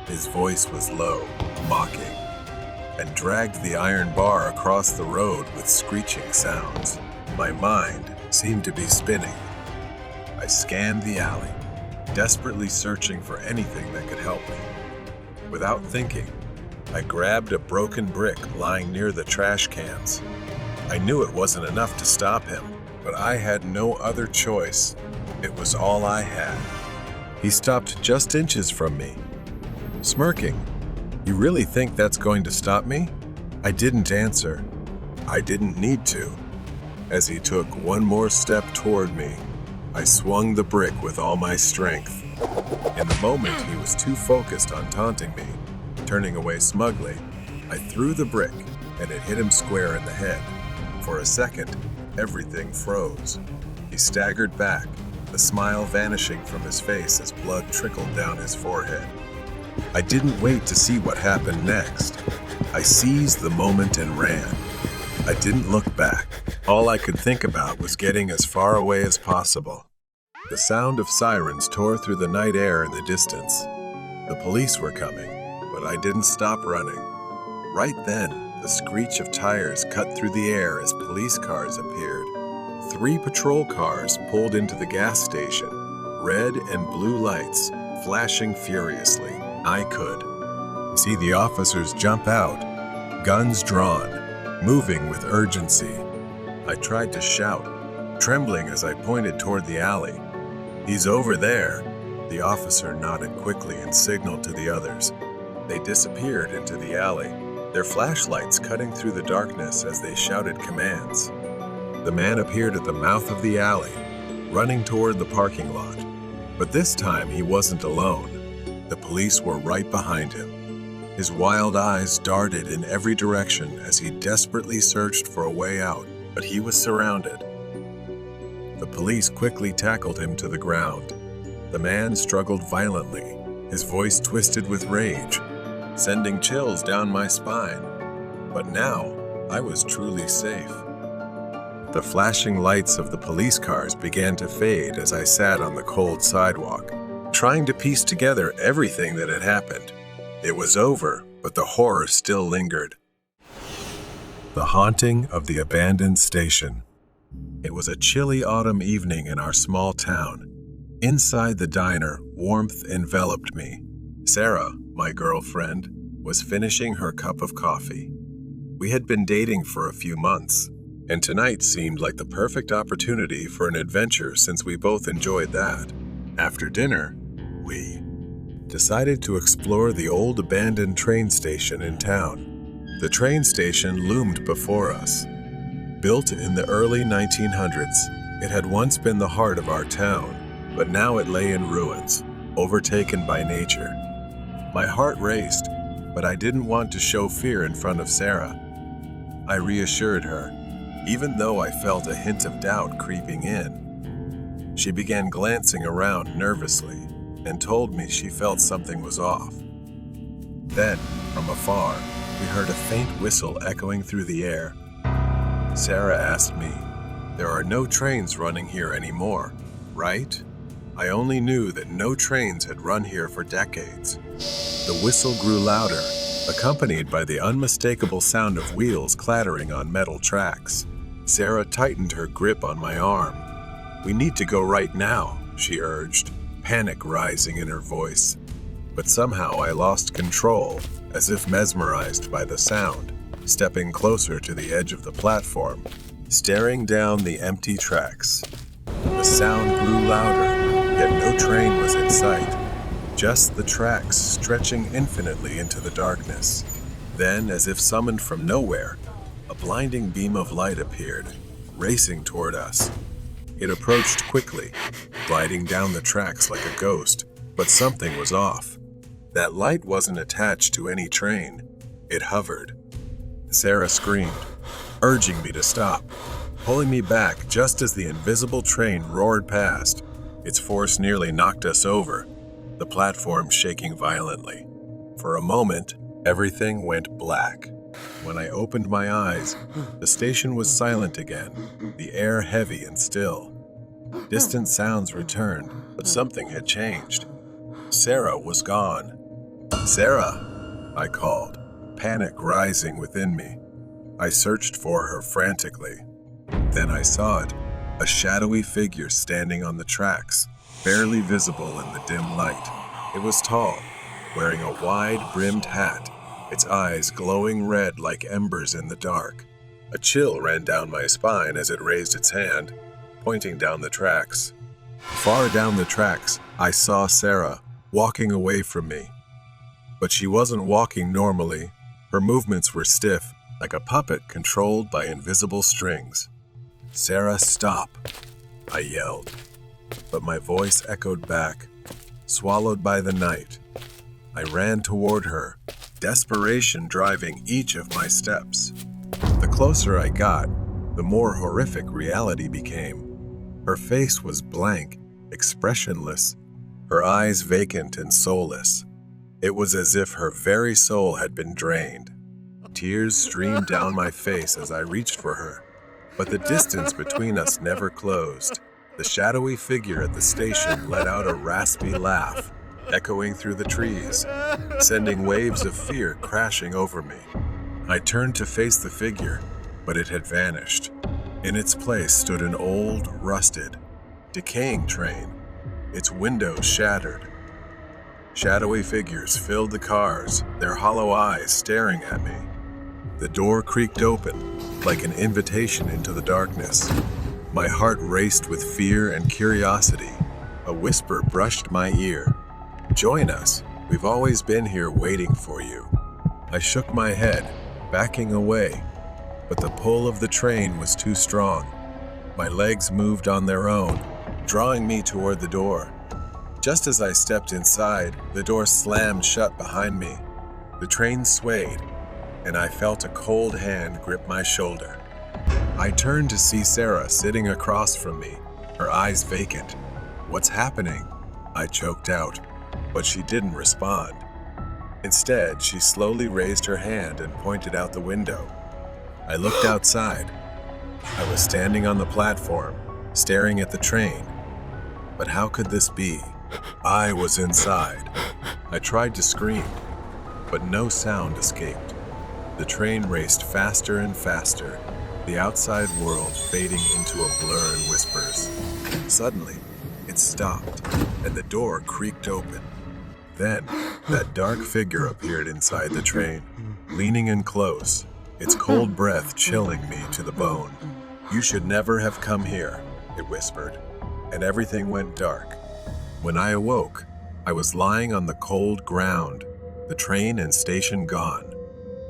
His voice was low, mocking, and dragged the iron bar across the road with screeching sounds. My mind seemed to be spinning. I scanned the alley, desperately searching for anything that could help me. Without thinking, I grabbed a broken brick lying near the trash cans. I knew it wasn't enough to stop him, but I had no other choice. It was all I had. He stopped just inches from me, smirking. "You really think that's going to stop me?" I didn't answer. I didn't need to. As he took one more step toward me, I swung the brick with all my strength. In the moment, he was too focused on taunting me. Turning away smugly, I threw the brick, and it hit him square in the head. For a second, everything froze. He staggered back, the smile vanishing from his face as blood trickled down his forehead. I didn't wait to see what happened next. I seized the moment and ran. I didn't look back. All I could think about was getting as far away as possible. The sound of sirens tore through the night air in the distance. The police were coming, but I didn't stop running. Right then, the screech of tires cut through the air as police cars appeared. 3 patrol cars pulled into the gas station, red and blue lights flashing furiously. I could see the officers jump out, guns drawn, moving with urgency. I tried to shout, trembling as I pointed toward the alley. "He's over there." The officer nodded quickly and signaled to the others. They disappeared into the alley, their flashlights cutting through the darkness as they shouted commands. The man appeared at the mouth of the alley, running toward the parking lot. But this time he wasn't alone. The police were right behind him. His wild eyes darted in every direction as he desperately searched for a way out, but he was surrounded. The police quickly tackled him to the ground. The man struggled violently, his voice twisted with rage, sending chills down my spine. But now, I was truly safe. The flashing lights of the police cars began to fade as I sat on the cold sidewalk, trying to piece together everything that had happened. It was over, but the horror still lingered. The haunting of the abandoned station. It was a chilly autumn evening in our small town. Inside the diner, warmth enveloped me. Sarah, my girlfriend, was finishing her cup of coffee. We had been dating for a few months, and tonight seemed like the perfect opportunity for an adventure since we both enjoyed that. After dinner, we decided to explore the old abandoned train station in town. The train station loomed before us. Built in the early 1900s, it had once been the heart of our town, but now it lay in ruins, overtaken by nature. My heart raced, but I didn't want to show fear in front of Sarah. I reassured her, even though I felt a hint of doubt creeping in. She began glancing around nervously and told me she felt something was off. Then, from afar, we heard a faint whistle echoing through the air. Sarah asked me, "There are no trains running here anymore, right?" I only knew that no trains had run here for decades. The whistle grew louder, accompanied by the unmistakable sound of wheels clattering on metal tracks. Sarah tightened her grip on my arm. "We need to go right now," she urged, panic rising in her voice. But somehow I lost control, as if mesmerized by the sound, stepping closer to the edge of the platform, staring down the empty tracks. The sound grew louder, yet no train was in sight, just the tracks stretching infinitely into the darkness. Then, as if summoned from nowhere, a blinding beam of light appeared, racing toward us. It approached quickly, gliding down the tracks like a ghost, but something was off. That light wasn't attached to any train. It hovered. Sarah screamed, urging me to stop, pulling me back just as the invisible train roared past. Its force nearly knocked us over, the platform shaking violently. For a moment, everything went black. When I opened my eyes, the station was silent again, the air heavy and still. Distant sounds returned, but something had changed. Sarah was gone. "Sarah," I called, panic rising within me. I searched for her frantically. Then I saw it, a shadowy figure standing on the tracks, barely visible in the dim light. It was tall, wearing a wide-brimmed hat, its eyes glowing red like embers in the dark. A chill ran down my spine as it raised its hand, pointing down the tracks. Far down the tracks, I saw Sarah, walking away from me. But she wasn't walking normally. Her movements were stiff, like a puppet controlled by invisible strings. "Sarah, stop," I yelled. But my voice echoed back, swallowed by the night. I ran toward her, desperation driving each of my steps. The closer I got, the more horrific reality became. Her face was blank, expressionless, her eyes vacant and soulless. It was as if her very soul had been drained. Tears streamed down my face as I reached for her, but the distance between us never closed. The shadowy figure at the station let out a raspy laugh, echoing through the trees, sending waves of fear crashing over me. I turned to face the figure, but it had vanished. In its place stood an old, rusted, decaying train, its windows shattered. Shadowy figures filled the cars, their hollow eyes staring at me. The door creaked open, like an invitation into the darkness. My heart raced with fear and curiosity. A whisper brushed my ear. "Join us. We've always been here waiting for you." I shook my head, backing away, but the pull of the train was too strong. My legs moved on their own, drawing me toward the door. Just as I stepped inside, the door slammed shut behind me. The train swayed, and I felt a cold hand grip my shoulder. I turned to see Sarah sitting across from me, her eyes vacant. "What's happening?" I choked out, but she didn't respond. Instead, she slowly raised her hand and pointed out the window. I looked outside. I was standing on the platform, staring at the train. But how could this be? I was inside. I tried to scream, but no sound escaped. The train raced faster and faster, the outside world fading into a blur in whispers. Suddenly, it stopped, and the door creaked open. Then, that dark figure appeared inside the train, leaning in close, its cold breath chilling me to the bone. "You should never have come here," it whispered, and everything went dark. When I awoke, I was lying on the cold ground, the train and station gone.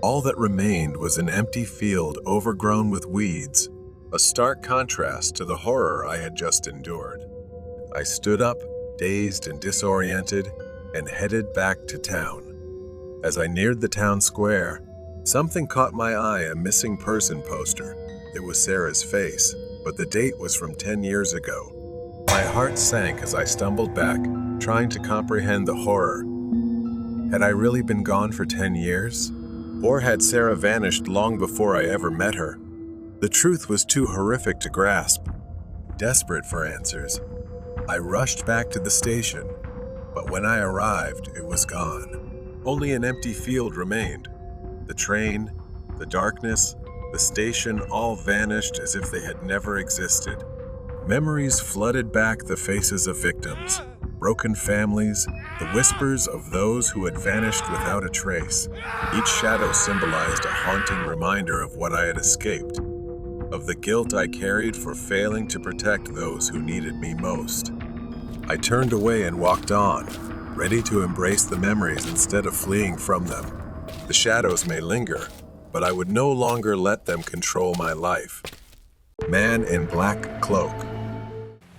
All that remained was an empty field overgrown with weeds, a stark contrast to the horror I had just endured. I stood up, dazed and disoriented, and headed back to town. As I neared the town square, something caught my eye, a missing person poster. It was Sarah's face, but the date was from 10 years ago. My heart sank as I stumbled back, trying to comprehend the horror. Had I really been gone for 10 years? Or had Sarah vanished long before I ever met her? The truth was too horrific to grasp. Desperate for answers, I rushed back to the station, but when I arrived, it was gone. Only an empty field remained. The train, the darkness, the station all vanished as if they had never existed. Memories flooded back the faces of victims, broken families, the whispers of those who had vanished without a trace. Each shadow symbolized a haunting reminder of what I had escaped, of the guilt I carried for failing to protect those who needed me most. I turned away and walked on, ready to embrace the memories instead of fleeing from them. The shadows may linger, but I would no longer let them control my life. Man in Black Cloak.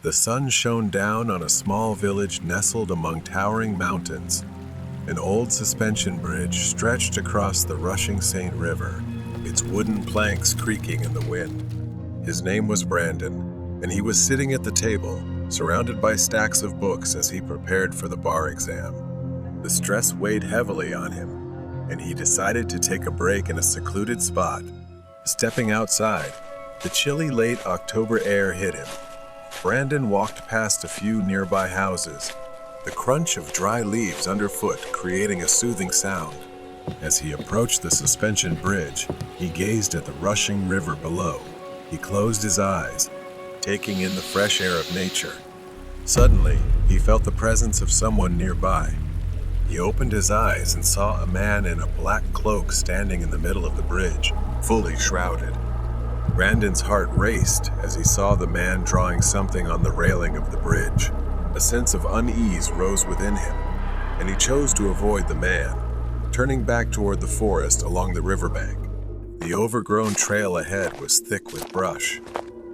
The sun shone down on a small village nestled among towering mountains. An old suspension bridge stretched across the rushing St. River, its wooden planks creaking in the wind. His name was Brandon, and he was sitting at the table, surrounded by stacks of books as he prepared for the bar exam. The stress weighed heavily on him, and he decided to take a break in a secluded spot. Stepping outside, the chilly late October air hit him. Brandon walked past a few nearby houses, the crunch of dry leaves underfoot creating a soothing sound. As he approached the suspension bridge, he gazed at the rushing river below. He closed his eyes, taking in the fresh air of nature. Suddenly, he felt the presence of someone nearby. He opened his eyes and saw a man in a black cloak standing in the middle of the bridge, fully shrouded. Brandon's heart raced as he saw the man drawing something on the railing of the bridge. A sense of unease rose within him, and he chose to avoid the man, turning back toward the forest along the riverbank. The overgrown trail ahead was thick with brush.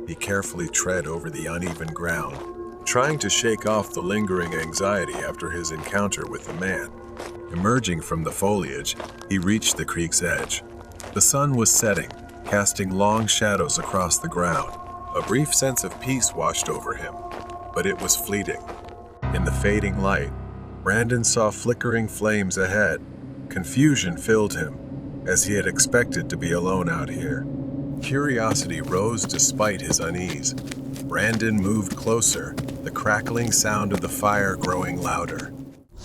He carefully tread over the uneven ground, trying to shake off the lingering anxiety after his encounter with the man. Emerging from the foliage, he reached the creek's edge. The sun was setting, casting long shadows across the ground. A brief sense of peace washed over him, but it was fleeting. In the fading light, Brandon saw flickering flames ahead. Confusion filled him, as he had expected to be alone out here. Curiosity rose despite his unease. Brandon moved closer, the crackling sound of the fire growing louder.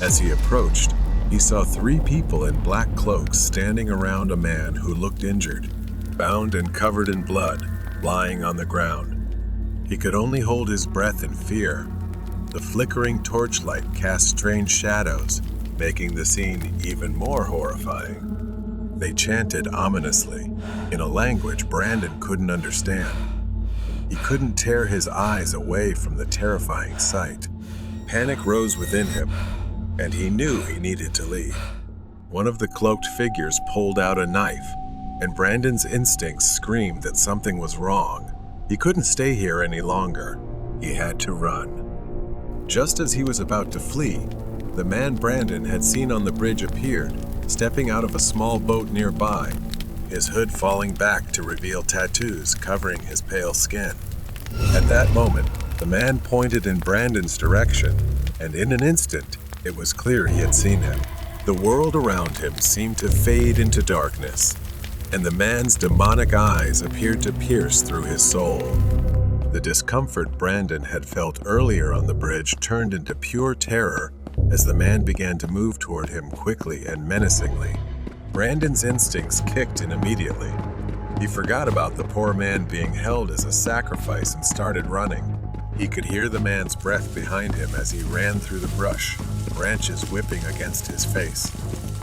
As he approached, he saw 3 people in black cloaks standing around a man who looked injured, bound and covered in blood, lying on the ground. He could only hold his breath in fear. The flickering torchlight cast strange shadows, making the scene even more horrifying. They chanted ominously, in a language Brandon couldn't understand. He couldn't tear his eyes away from the terrifying sight. Panic rose within him, and he knew he needed to leave. One of the cloaked figures pulled out a knife, and Brandon's instincts screamed that something was wrong. He couldn't stay here any longer. He had to run. Just as he was about to flee, the man Brandon had seen on the bridge appeared, stepping out of a small boat nearby, his hood falling back to reveal tattoos covering his pale skin. At that moment, the man pointed in Brandon's direction, and in an instant, it was clear he had seen him. The world around him seemed to fade into darkness, and the man's demonic eyes appeared to pierce through his soul. The discomfort Brandon had felt earlier on the bridge turned into pure terror as the man began to move toward him quickly and menacingly. Brandon's instincts kicked in immediately. He forgot about the poor man being held as a sacrifice and started running. He could hear the man's breath behind him as he ran through the brush, branches whipping against his face.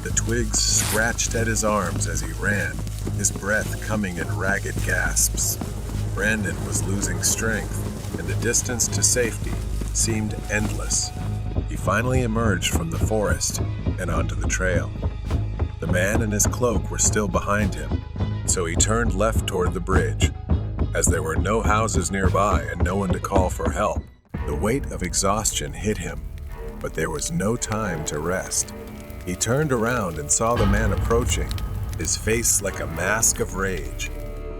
The twigs scratched at his arms as he ran, his breath coming in ragged gasps. Brandon was losing strength, and the distance to safety seemed endless. He finally emerged from the forest and onto the trail. The man and his cloak were still behind him, so he turned left toward the bridge. As there were no houses nearby and no one to call for help, the weight of exhaustion hit him, but there was no time to rest. He turned around and saw the man approaching, his face like a mask of rage.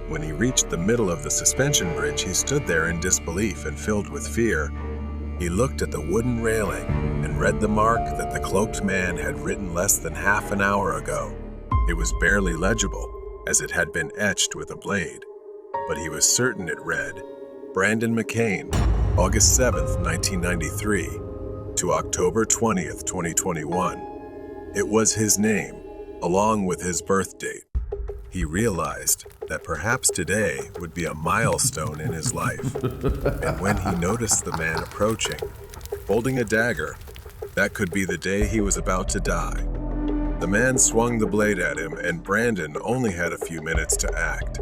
When he reached the middle of the suspension bridge, he stood there in disbelief and filled with fear. He looked at the wooden railing and read the mark that the cloaked man had written less than half an hour ago. It was barely legible, as it had been etched with a blade, but he was certain it read, Brandon McCain, August 7th, 1993, to October 20th, 2021. It was his name, along with his birth date. He realized that perhaps today would be a milestone in his life. And when he noticed the man approaching, holding a dagger, that could be the day he was about to die. The man swung the blade at him, and Brandon only had a few minutes to act.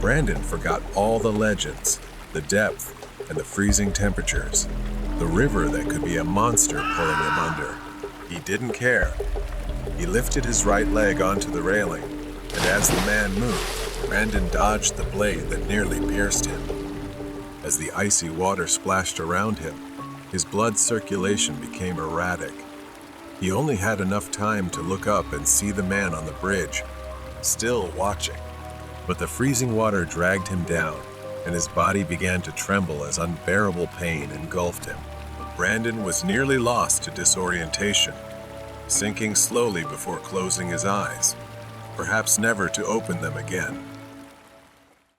Brandon forgot all the legends, the depth, and the freezing temperatures, the river that could be a monster pulling him under. He didn't care. He lifted his right leg onto the railing, and as the man moved, Brandon dodged the blade that nearly pierced him. As the icy water splashed around him, his blood circulation became erratic. He only had enough time to look up and see the man on the bridge, still watching. But the freezing water dragged him down, and his body began to tremble as unbearable pain engulfed him. Brandon was nearly lost to disorientation, sinking slowly before closing his eyes, perhaps never to open them again.